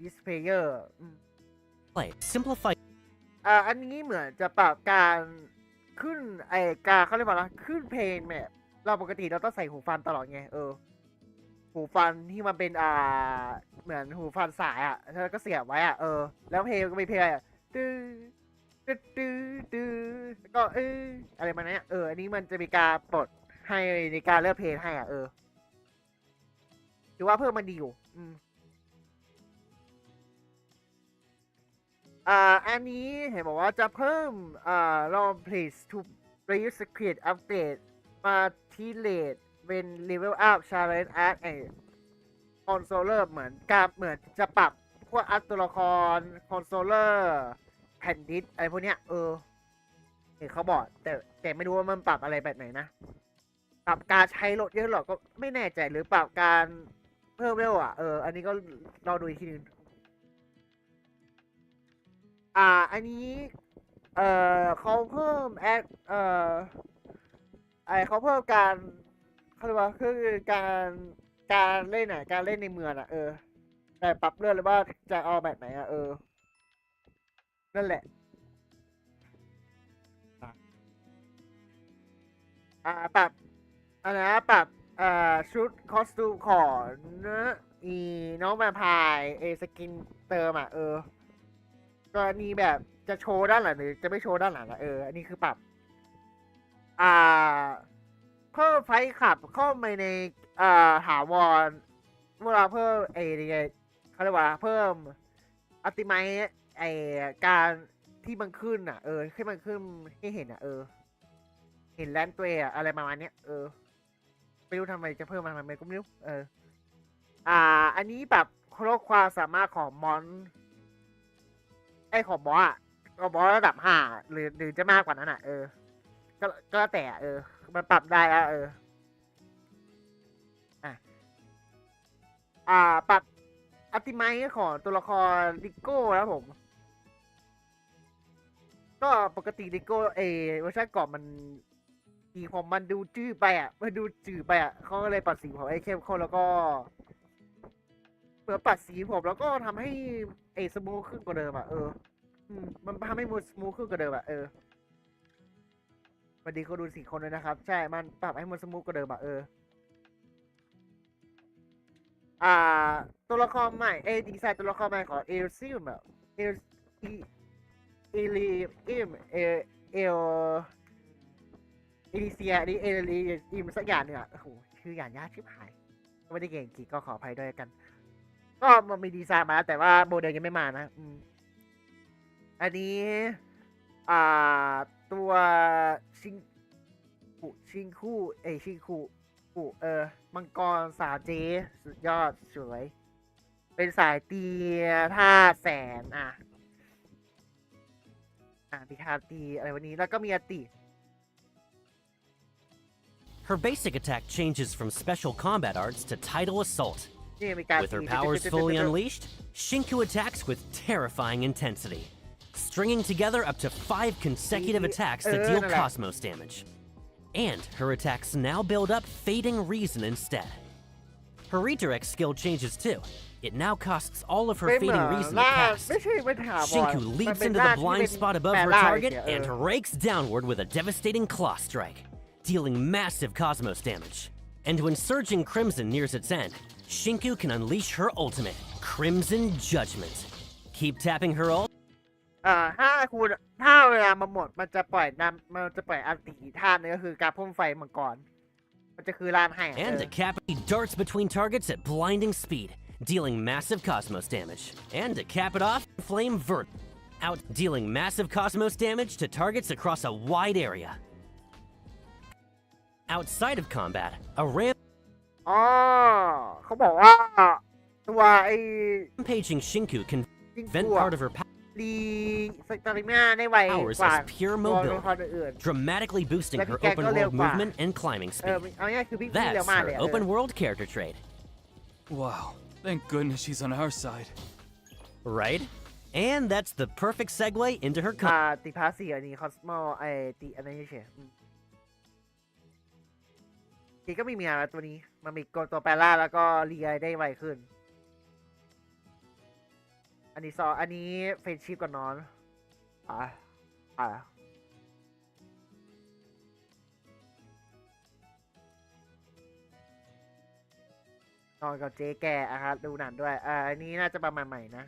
displayer Simplify อันนี้เหมือนจะปรับการขึ้นการเขาเรียกว่าอะไรขึ้นเพลงแบบเราปกติเราต้องใส่หูฟังตลอดไงหูฟังที่มันเป็นเหมือนหูฟังสายแล้วก็เสียบไว้แล้วเพลงก็มีเพลงตื้อแล้วก็อะไรมาเนี้ยอันนี้มันจะมีการปลดให้ในการเลือกเพลงให้ถือว่าเพิ่มมันดีอยู่อันนี้เห็นบอกว่าจะเพิ่มlong place to play secret update มาที่ late when level up challenge as a controller เหมือนจะปรับพวกตัวละคร controller แผ่นดิสอะไรพวกเนี้ยเห็นเขาบอกแต่ไม่รู้ว่ามันปรับอะไรแบบไหนนะ รับการใช้รถเยอะหรอกก็ไม่แน่ใจหรือปรับการเพิ่มเร็วอันนี้ก็รอดูอีกทีนึงอันนี้เขาเพิ่มเขาเพิ่มการเขาเรียกว่าคือการเล่นการเล่นในเมืองแต่ปรับเรื่องเลยว่าจะเอาแบบไหนนั่นแหละปรับปรับชุดคอสตูมของน้องแวมไพร์สกินเติมกรณีแบบจะโชว์ด้านหลังหรือจะไม่โชว์ด้านหลังอันนี้คือปรับเพิ่มไฟขับเข้ามาในถาวรเวลาเพิ่มเขาเรียกว่าเพิ่มอัติไมการที่มันขึ้นให้มันขึ้นให้เห็นเห็นแลนด์ตัวอะไรประมาณเนี้ยไม่รู้ทำไมจะเพิ่มมันทำไมก็ไม่รู้อันนี้แบบลดความสามารถของมอนของบอสระดับ5หรือจะมากกว่านั้นก็แต่มันปรับได้ปรับอัติไมของตัวละครดิโก้แล้วผมก็ปกติดิโก้เวอร์ชันก่อนมันสีผมมันดูจื้อไปมันดูจืดไปเขาก็เลยปรับสีผมเข้มข้นแล้วก็เปิดปรับสีผมแล้วก็ทำให้สมูทขึ้นกว่าเดิมมันทำให้สมูทขึ้นกว่าเดิมสวัสดีเขาดู4 คนเลยนะครับใช่มันปรับให้มันสมูทกว่าเดิมตัวละครใหม่ดีไซน์ตัวละครใหม่ของเอลซิมเอลิเซียนี่เอลิอิมสักอย่างเนี่ยโอ้โหชื่ออย่างยากชิบหายไม่ได้เก่งกี่ก็ขออภัยด้วยกันก็มันมีดีไซน์มาแล้วแต่ว่าโมเดลยังไม่มานะอันนี้ตัวชิงคู่มังกรสาวเจสุดยอดสวยเป็นสายตีท่าแสนมีท่าตีอะไรวันนี้แล้วก็มีอติ Her basic attack changes from special combat arts to tidal assault. With her powers fully unleashed, Shinku attacks with terrifying intensity, stringing together up to 5 consecutive attacks that deal cosmos damage. And her attacks now build up fading reason instead. Her redirect skill changes too. It now costs all of her fading reason to cast. Shinku leaps into the blind spot above her target and rakes downward with a devastating claw strike, dealing massive cosmos damage. And when Surging Crimson nears its end, Shinku can unleash her ultimate, Crimson Judgment. Keep tapping her ult. ถ้าเวลามันหมดมันจะปล่อยอันตีท่านึงก็คือการพ่นไฟมังกรมันจะคือลานให้ And a Cappy darts between targets at blinding speed, dealing massive cosmos damage. And to cap it off, Flame Vert out, dealing massive cosmos damage to targets across a wide area. Outside of combat, aเขาบอกว่าตัว rampaging Shinku can vent part of her powers สตาริมาได้ไวกว่า as pure mobility, dramatically boosting her open world movement and climbing speed. เอาง่ายคือวิ่ง That's เร็วมากเลย her open world character trait. Wow, thank goodness she's on our side. Right? And that's the perfect segue into her ติพาสีอันนี้คอสโมติอันนี้เฉยทีก็ไม่มีอะไรตัวนี้มันมีตัวแปลล่าแล้วก็รีไอได้ไวขึ้นอันนี้เฟรนชิพกับนอนนอนกับเจ๊แกครับดูหนังด้วยอันนี้น่าจะประมาณใหม่นะ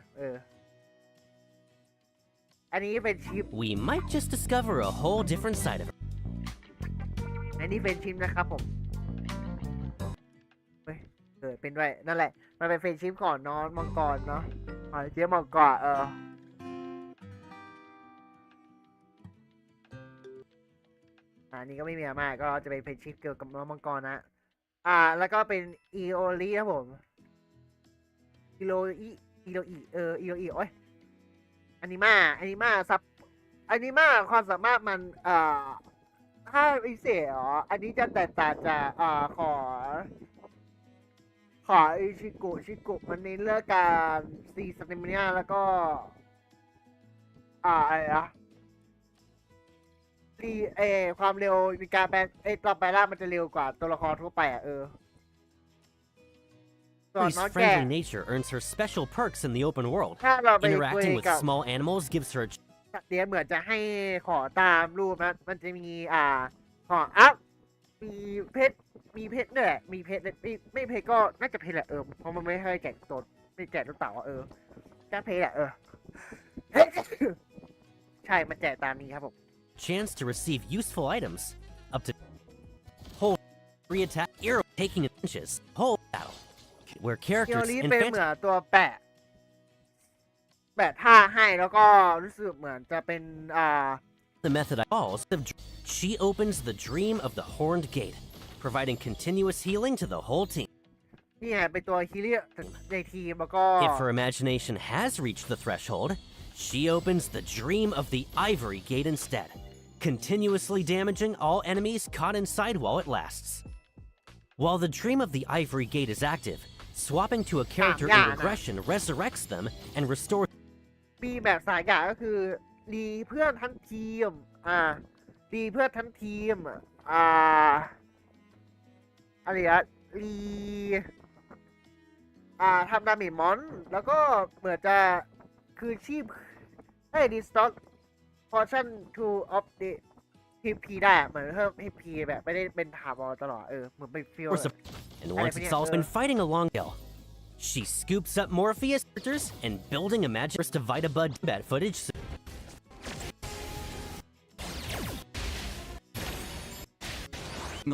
อันนี้เป็นชิป We might just discover a whole different side of her. อันนี้เป็นชิปนะครับผมเป็นด้วยนั่นแหละมันเป็นเฟรนชิปก่อนนอนมังกรเนาะเจ๊มังกรอันนี้ก็ไม่มีอะไรมากก็จะเป็นเฟรนชิปเกี่ยวกับน้องมังกรนะแล้วก็เป็นอีโอลีครับผมอีโรอีโอ้ยอนิมาซับอนิมาความสามารถมัน ภาคพิเศษอ๋ออันนี้จะแตกต่างจากขอชิกุมันเน้นเรื่องการซีสเตมิเนียแล้วก็อะไรนะความเร็วในการแปลตอนแปลร่างมันจะเร็วกว่าตัวละครทั่วไปส่วน Ellie's น้องแก friendly nature earns her special perks in the open world. ถ้าเราไปคุย Interacting with กับ small animals gives her a สัตว์เลี้ยงเหมือนจะให้ขอตามรูปนะมันจะมีขออัพมีเพชรด้วยมีเพชรไม่เพชรก็น่าจะเพชรแหละเพราะมันไม่ให้แจกตัวไม่แจกลูกเต๋าก็เพชรแหละใช่มันแจกตามนี้ครับผม chance to receive useful items. Up to whole free attack, arrow taking inches, whole battle. Where เคียว characters รี in เป็น fantasy เหมือนตัวแปะท่าให้แล้วก็รู้สึกเหมือนจะเป็นthe method I calls she opens the dream of the horned gate, providing continuous healing to the whole team. นี่ไงเป็นตัวฮีเลียในทีมแล้วก็ If her imagination has reached the threshold, she opens the dream of the ivory gate instead, continuously damaging all enemies caught inside while it lasts. While the dream of the ivory gate is active, swapping to a character in regression resurrects them and restores มีแบบสายอย่างก็คือรีเพื่อนทั้งทีมรีเพื่อนทั้งทีมอะไรอะรีทำดาเมจมอนแล้วก็เหมือนจะคือชีพให้ดีสต็อกพอชั่นทูออฟดิพีได้เหมือนเพิ่มให้พีแบบไม่ได้เป็นถาวรตลอดเหมือนเป็นฟิล and once it's all been fighting a long hill, she scoops up Morpheus characters and building imaginary to Vitabud combat footage.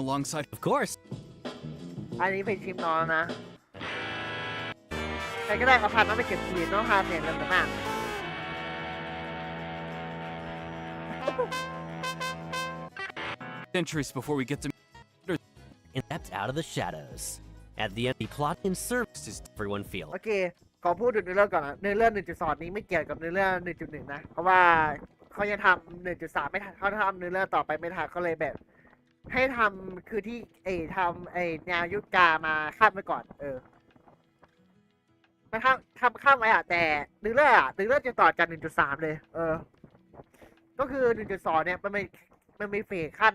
Alongside, Of course, อันนี้เป็นชิมน้องนะใครก็ได้เอาพันน้องไปเก็บทีน้องพาเสียงกันมาก centuries before we get to and stepped out of the shadows. At the end, the plot in service does everyone feel. โอเคขอพูดถึงเนื้อเรื่องก่อนนะเนื้อเรื่อง 1.2 นี้ไม่เกี่ยวกับเนื้อเรื่อง 1.1 นะเพราะว่าเขายังทำ 1.3 ไม่ทันเขาทำเนื้อเรื่องต่อไปไม่ทันเขาเลยแบบ ให้ทำคือที่ทำแนวยุทธกามาข้ามไปก่อนมาทำข้ามไว้แต่เนื้อเรื่องจะต่อจาก 1.3 เลยก็คือ 1.2 เนี่ยมันมีเฟสขั้น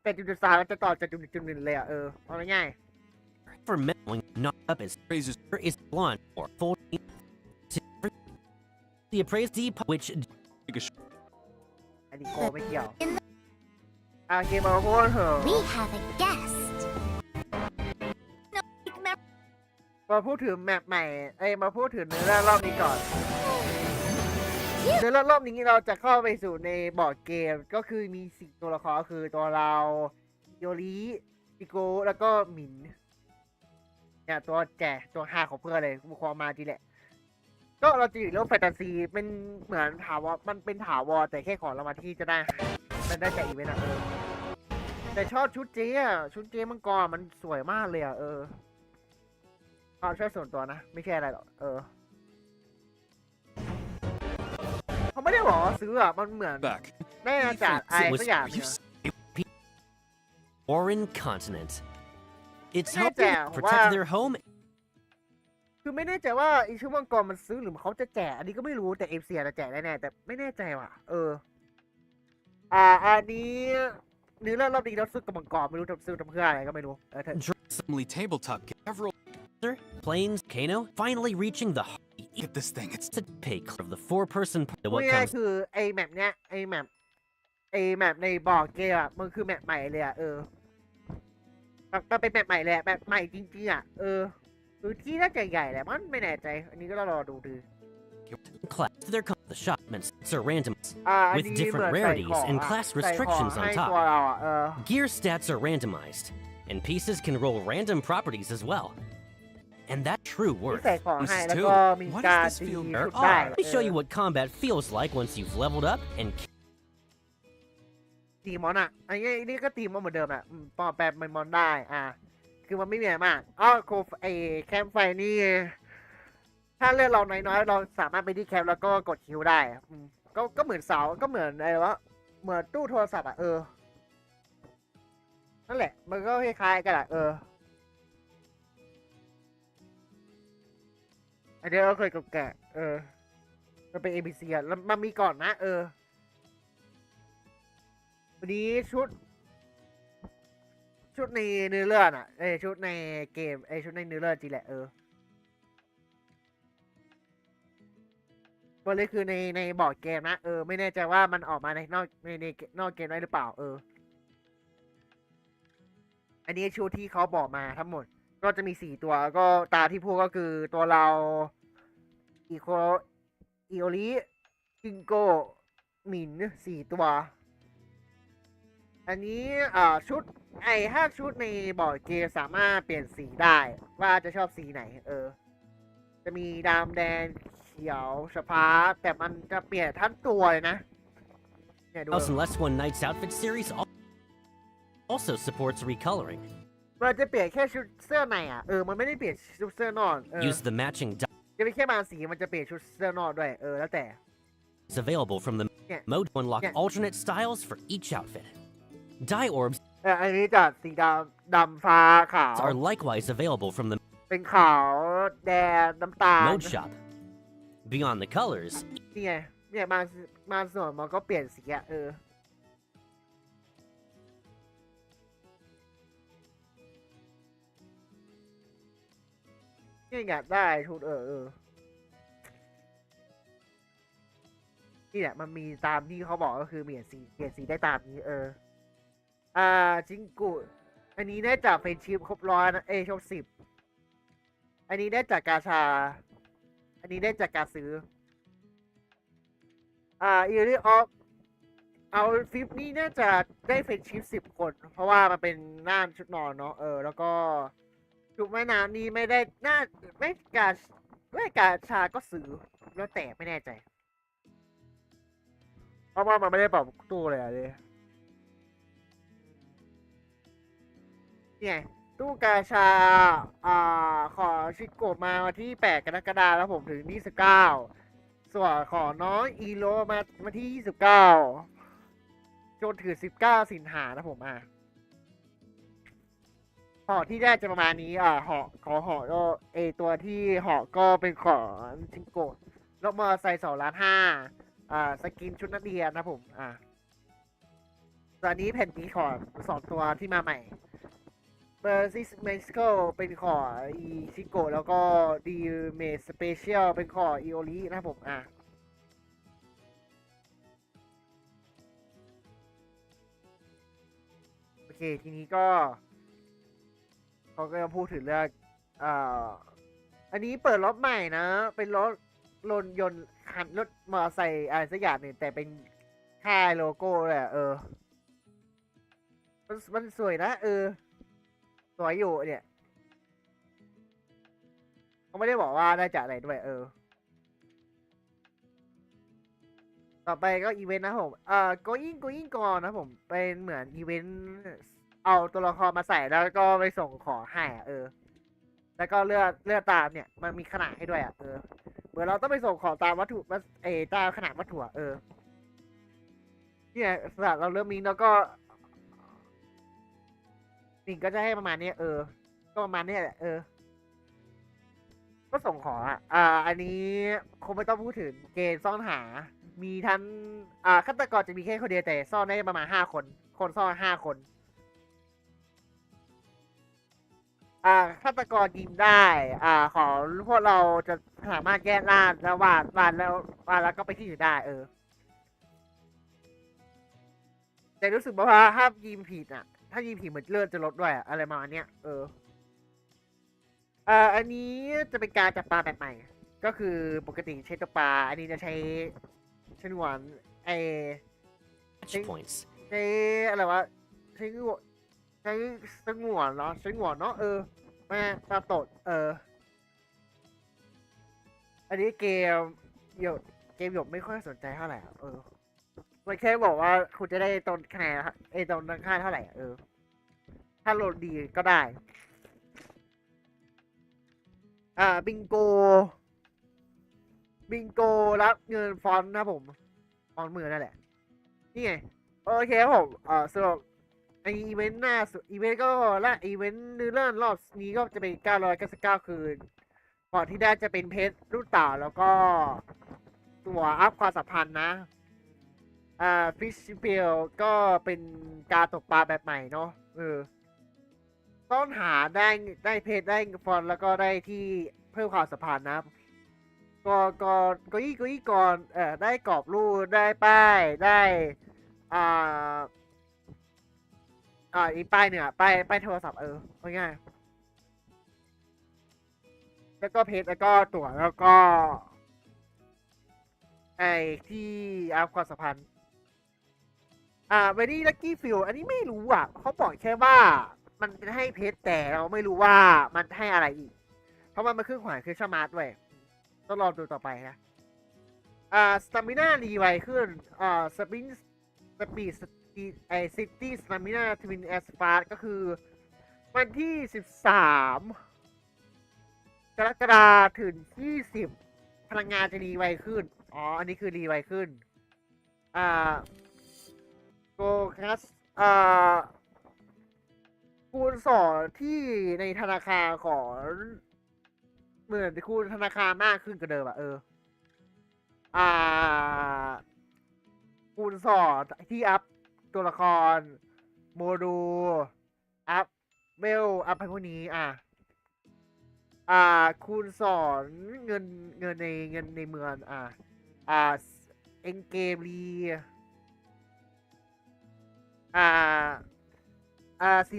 แต่ 1.3 มันจะต่อจาก 1.1 เลยเอาง่าย For meddling not up as Razor's is blonde or full the appraised deep which อันนี้โกไม่เกี่ยวเกมมาพูดเถอะ We have a guest. มาพูดถึงแมปใหม่มาพูดถึงเนื้อเรื่องรอบนี้ก่อนเนื้อเรื่องรอบนี้เราจะเข้าไปสู่ในบอร์ดเกมก็คือมี4ตัวละครคือตัวเราโยริปิโกแล้วก็หมินเนี่ยตัวตัว5ของเพื่อนเลยบุคคลมาดีแหละก็เราจะอยู่โลกแฟนตาซีเป็นเหมือนถาวรมันเป็นถาวรแต่แค่ของเรามาที่จะได้มันได้จากอีเวนต์แต่ชอบชุดเจ๊ชุดเจ๊มังกรมันสวยมากเลยชอบส่วนตัวนะไม่ใช่อะไรหรอกเขาไม่ได้บอกว่าซื้อมันเหมือน back. ได้มาจากสักอย่าง foreign continent. It'sไม่แน่ hoped ใจ to ว่า protect their home คือไม่แน่ใจว่าอีชุดมังกรมันซื้อหรือเขาจะแจกอันนี้ก็ไม่รู้แต่เอฟซีจะแจกแน่ๆแต่ไม่แน่ใจว่ะอันนี้เนื้อเรื่องรอบนี้เราซื้อกับมังกรไม่รู้จะซื้อทำเพื่ออะไรก็ไม่รู้Assembly tabletop game. Several planes Kano finally reaching the at this thing. It's to pay of the four-person พูด what ง่าย comes คือไอแมปเนี้ยไอแมปในบอร์ดเกมมันคือแมปใหม่เลยมันเป็นแมปใหม่เลยแบบใหม่จริงๆคือที่น่าจะใหญ่แหละมันไม่แน่ใจอันนี้ก็ต้องรอดู class their the shipments are random อัน with นี้ different เหมือนใส่ rarities ของ and class ใส่ของ restrictions on ให้ top ตัวเราgear stats are randomized and pieces can roll random properties as well and that true ที่ worth ใส่ของให้ This แล้ว too. ก็มี Why การ does this ตี feel ชุดได้ let me show you what combat feels like once you've leveled up and ตีมอนอันนี้ก็ตีมอนเหมือนเดิมปอแปลเป็นมอนได้คือมันไม่มีอะไรมากโคแคมป์ไฟนี่ถ้าเลือดเราน้อยๆเราสามารถไปที่แคมป์แล้วก็กดคิวได้ก็เหมือนเสาก็เหมือนอะไรวะ เหมือนตู้โทรศัพท์อ่ะนั่นแหละมันก็คล้ายๆกันอ่ะอันนี้เราเคยกับแกะมันเป็น ABC อ่ะแล้วมันมีก่อนนะวันนี้ชุดในเนื้อเรื่องอ่ะชุดในเกมชุดในเนื้อเรื่องจริงแหละมันเลยคือในบอร์ดเกมนะไม่แน่ใจว่ามันออกมาในนอกเกมได้หรือเปล่าอันนี้ชุดที่เขาบอกมาทั้งหมดก็จะมี4ตัวก็ตาที่พูดก็คือตัวเราอีโอริจิงโกหมิน4ตัวอันนี้ชุดถ้าชุดในบอร์ดเกมสามารถเปลี่ยนสีได้ว่าจะชอบสีไหนจะมีดำแดงเขียวชะพาแต่มันจะเปลี่ยนทั้งตัวเลยนะเนี่ยดู House and Less One Night's outfit series also supports recoloring. มันจะเปลี่ยนแค่ชุดเสื้อในมันไม่ได้เปลี่ยนชุดเสื้อนอกUse the matching จะเป็นแค่บางสีมันจะเปลี่ยนชุดเสื้อนอกด้วยแล้วแต่ dyes available from the mode to unlock alternate styles for each outfit. Dye orbs อันนี้จากสีดำฟ้าขาว are likewise available from the เป็นขาวแดงน้ำตาล mode shop. Beyond the colors, นี่ไงเนี่ยบางส่วนมันก็เปลี่ยนสีนี่อยากได้ชุดนี่แหละมันมีตามที่เขาบอกก็คือเปลี่ยนสีได้ตามนี้จิงกุอันนี้ได้จากเฟรนชิพครบร้อยนะครบ10อันนี้ได้จากกาชาอันนี้ได้จากการซื้ออีริออฟเอาฟิปนี่น่าจะได้เฟรนชิพ10 คนเพราะว่ามันเป็นหน้าชุดนอนเนาะแล้วก็ชุดว่ายน้ำนี่ไม่ได้ไม่กาชาก็ซื้อแล้วแต่ไม่แน่ใจเพราะว่ามันไม่ได้ปรับตู้เลยเนี่ยตู้กาชาขอชิโกะมาวันที่8 กรกฎาคมแล้วผมถึง29ส่วนขอน้องอีโรมาที่29จนถึง19 สิงหานะผมหอที่ได้จะประมาณนี้หอก็ตัวที่หอก็เป็นของชิโกะรถมอเตอร์ไซค์2,500,000สกินชุดนักเรียนนะผมตอนนี้แผ่นนี้ขอ2 ตัวที่มาใหม่เบอร์ซิสเมสโกเป็นของอีชิโกะแล้วก็ดีเมสเปเชียลเป็นของอีโอรินะผมโอเคทีนี้ก็เขาก็จะพูดถึงเรื่องอันนี้เปิดรถใหม่นะเป็นรถยนต์คันรถมอเตอร์ไซค์อะไรสักอย่างหนึ่งแต่เป็นค่ายโลโก้เลยมันสวยนะสวยอยู่เนี่ยเขาไม่ได้บอกว่าได้จากอะไรด้วยต่อไปก็อีเวนต์นะผมgoing ก่อนนะผมเป็นเหมือนอีเวนต์เอาตัวละครมาใส่แล้วก็ไปส่งของให้แล้วก็เลือกตามเนี่ยมันมีขนาดให้ด้วยเหมือนเราต้องไปส่งของตามวัตถุตามขนาดวัตถุเนี่ยสำหรับเราเริ่มมีแล้วก็สิ่งก็จะให้ประมาณนี้ก็ประมาณนี้แหละก็ส่งของอันนี้คงไม่ต้องพูดถึงเกณฑ์ซ่อนหามีทั้งฆาตกรจะมีแค่คนเดียวแต่ซ่อนได้ประมาณ5 คนซ่อน5 คนฆาตกรยิงได้ของพวกเราจะสามารถแยกล่าแล้ววาดแล้วก็ไปที่อื่นได้แต่รู้สึกว่าห้ามยิงผิดถ้ายิงผิดเหมือนเลือดจะลดด้วยอะไรมาเนี้ยอันนี้จะเป็นการจับปลาแบบใหม่ก็คือปกติใช้ตัวปลาอันนี้จะใช้ชนวนpoints. ใช้อะไรวะใช้สงวนเนาะมาปลาตดอันนี้เกมหยกไม่ค่อยสนใจเท่าไหร่มันแค่บอกว่าคุณจะได้ต้นคะแนนต้นค่าเท่าไหร่ถ้าโหลดดีก็ได้บิงโกรับเงินฟอนต์นะผมฟอนต์มือนั่นแหละนี่ไง โอเคครับผมสำหรับไออีเวนต์หน้าสุดอีเวนต์ก็และอีเวนต์เลื่อนรอบนี้ก็จะเป็น999คืนก่อนที่ได้จะเป็นเพชรรุ่นเต่าแล้วก็ตัวอัพความสัมพันธ์นะฟิชเปีลก็เป็นการตกปลาแบบใหม่เนาะต้องหาได้เพชรได้ฟอนต์แล้วก็ได้ที่เพิ่มความสัมพันธ์นะก็ยี่ก่อนได้กรอบรูปได้ป้ายได้อ่าอีกป้ายหนึ่งป้ายโทรศัพท์ง่ายๆแล้วก็เพจแล้วก็ตั๋วแล้วก็ไอ้ที่อัพความสัมพันธ์เวดี้ลักกี้ฟิลอันนี้ไม่รู้อ่ะเขาบอกแค่ว่ามันให้เพจแต่เราไม่รู้ว่ามันให้อะไรอีกเพราะมันมาขึ้นขวานคือชามาร์ทด้วยต้องรอดูต่อไปนะสตามิน่ารีไวขึ้นสปริงสปีดซิตี้สตามิน่าทวินแอสฟาร์ก็คือวันที่13กรกฎาคมถึง20พลังงานจะรีไวขึ้นอันนี้คือรีไวขึ้นโกคัสคูณ2ที่ในธนาคารของเหมือนคูณธนาคารมากขึ้นกว่าเดิมคูณ2ที่อัพตัวละครโมดูลอัพเวลอัพพวกนี้คูณ2เงินในเมืองเอ็นเกมรี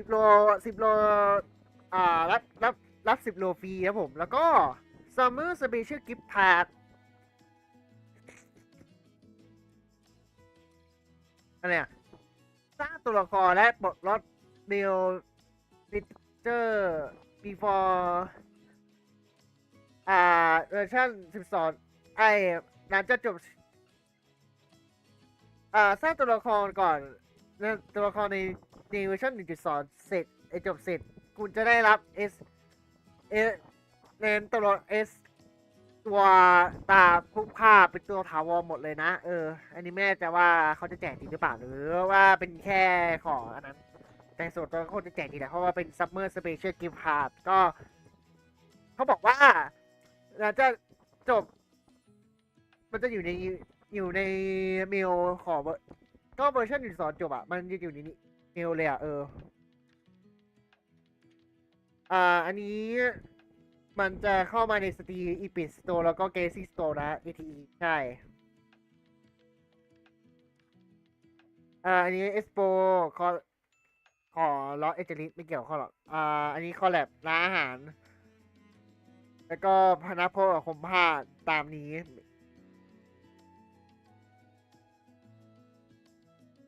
10 โลรับ10 โลฟรีครับผมแล้วก็ซัมเมอร์สเปเชียลกิฟต์พาร์ทอะไรสร้างตัวละครและปลดล็อกเดลฟิเจอร์beforeเวอร์ชัน12หลังจากจบสร้างตัวละครก่อนตัวละครในเวอร์ชัน 1.2 เสร็จจบเสร็จคุณจะได้รับเน้นตัวตัวตาพุกผ้าเป็นตัวถาวรหมดเลยนะอันนี้แม่จะว่าเขาจะแจกจริงหรือเปล่าหรือว่าเป็นแค่ของอันนั้นแต่ส่วนตัวเขาจะแจกจริงแหละเพราะว่าเป็น Summer Special Gift Card ก็เขาบอกว่าหลังจากจบมันจะอยู่ในเมลของก็เวอร์ชัน1.2จบมันจะอยู่ในเมลเลยอันนี้มันจะเข้ามาในสตรีอีพิสโตร์แล้วก็เกซี่สโตร์นะ ATE ใช่อันนี้เอสโปขอล็อตเอเจลิสไม่เกี่ยวข้องหรอกอันนี้คอลแลบร้านอาหารแล้วก็พนักพกคมผ้าตามนี้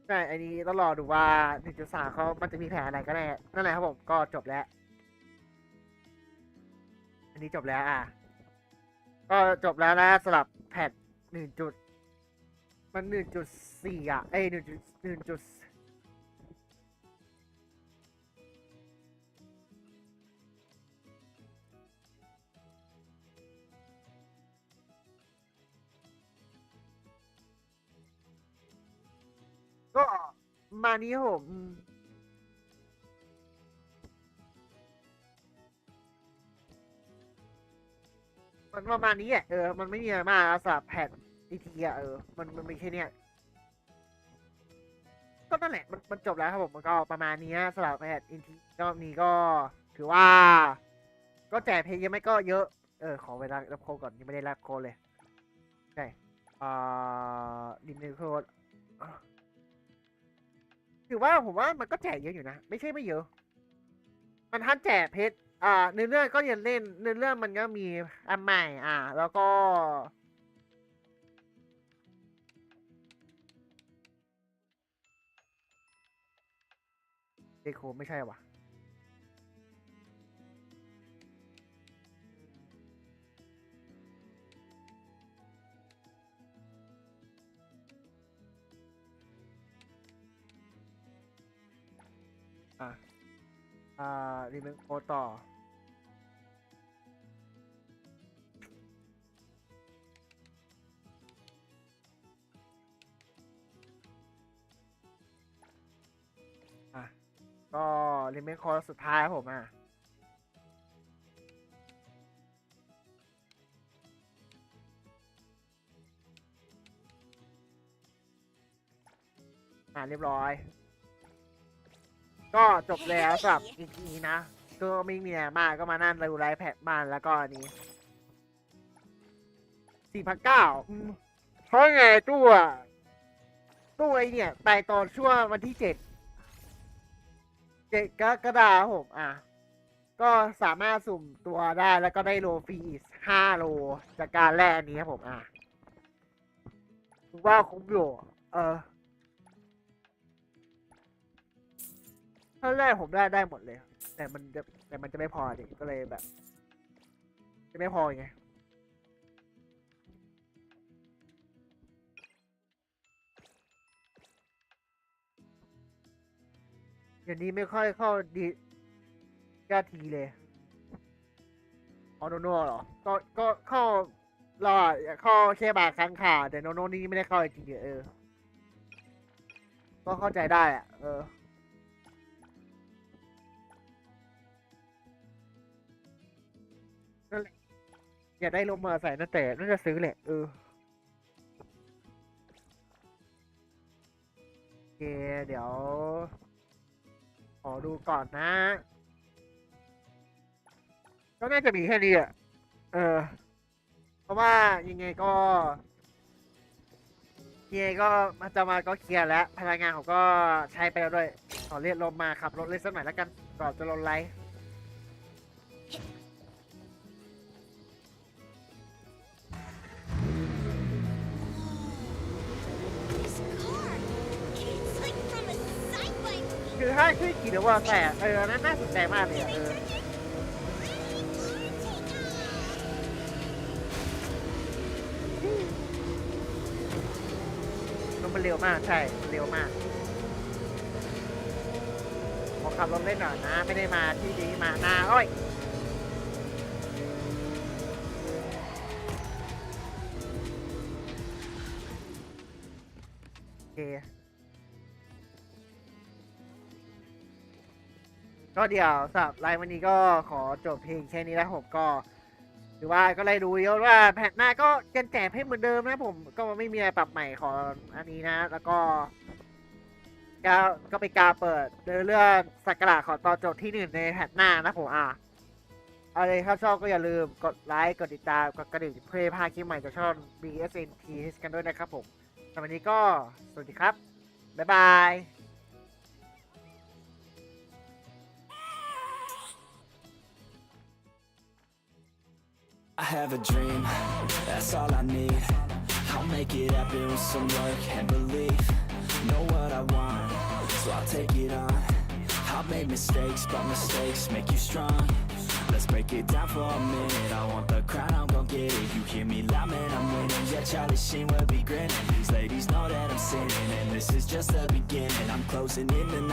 ใช่อันนี้ต้องรอดูว่า 1.3 มันจะมีแผนอะไรก็ได้นั่นแหละครับผมก็จบแล้วอันนี้จบแล้วก็จบแล้วนะสำหรับแพทมัน 1.4 ก็มานี้ครับผมมันประมาณนี้มันไม่มีอะไรมากสำหรับแพทอีทีมันไม่ใช่เนี่ยก็นั่นแหละมันจบแล้วครับผมมันก็ประมาณนี้สำหรับแพทอีทีรอบนี้ก็ถือว่าก็แจกเพลงยังไม่ก็เยอะขอเวลารับโค้ดก่อนยังไม่ได้รับโค้ดเลยใช่ดิมเนโค้ดถือว่าผมว่ามันก็แจกเยอะอยู่นะไม่ใช่ไม่เยอะมันทันแจกเพชรเนื้อเรื่องก็ยังเล่นเนื้อเรื่องมันก็มีอันใหม่แล้วก็เดโคไม่ใช่วะรีเมคโคต่อ ก็ลิเมนคอร์สุดท้ายครับผมเรียบร้อย ก็จบแล้วสำหรับอีพีนะ ก็ไม่มีอะไรมากก็มานั่งดูไลฟ์แพทบ้านแล้วก็อันนี้4,900เพราะไงตู้ไอเนี่ยไปตอนช่วงวันที่7กรกฎาคมก็สามารถสุ่มตัวได้แล้วก็ได้โลฟรีอีก5 โลจากการแลกอันนี้ครับผมถือว่าคุ้มอยู่ถ้าแรกผมได้หมดเลย แต่มันจะไม่พอดิก็เลยแบบ จะไม่พอไงอย่างนี้ไม่ค่อยเข้าดีกาทีเลยโนโน่เหรอ ก็เข้ารอเข้าแค่บางครั้งค่ะแต่โนโน่นี่ไม่ได้เข้าจริงๆก็เข้าใจได้นั่นแหละอยากได้ลมมาใส่นั่นแต่น่าจะซื้อแหละโอเคเดี๋ยวขอดูก่อนนะก็น่าจะมีแค่นี้เพราะว่ายังไงก็มันจะมาก็เคลียร์แล้วพลังงานผมก็ใช้ไปแล้วด้วยขอเรียกลมมาขับรถเลยสักหน่อยแล้วกันก่อนจะลงไลฟ์คือถ้าชื่อกี่เดี๋ยวว่าแต่นั่นน่าสนใจมากเลยมันเร็วมากใช่มันเร็วมากขอขับรถเล่นหน่อยนะไม่ได้มาที่นี้มาหน้าอ้อยโอเคก็เดี๋ยวสำหรับไลฟ์วันนี้ก็ขอจบเพลงแค่นี้แล้วผมก็หรือว่าก็เลยดูเยอะว่าแผ่นหน้าก็ยังแจกให้เหมือนเดิมนะผมก็ไม่มีอะไรปรับใหม่ขออันนี้นะแล้วก็ไปกาเปิดเรื่องสักการะของตอนจบที่1ในแผ่นหน้านะผมอะไรถ้าชอบก็อย่าลืมกดไลค์กดติดตามกดกระดิ่งเพื่อพาคลิปใหม่จากช่อง BSNT กันด้วยนะครับผมสำหรับวันนี้ก็สวัสดีครับบ๊ายบาย I have a dream, that's all I need. I'll make it happen with some work and belief. Know what I want, so I'll take it on. I've made mistakes, but mistakes make you strong. Let's break it down for a minute. I want the crown, I'm gon' get it. You hear me loud, man, I'm winning. Yeah, Charlie Sheen will be grinning. These ladies know that I'm sinning, and this is just the beginning. I'm closing in the night.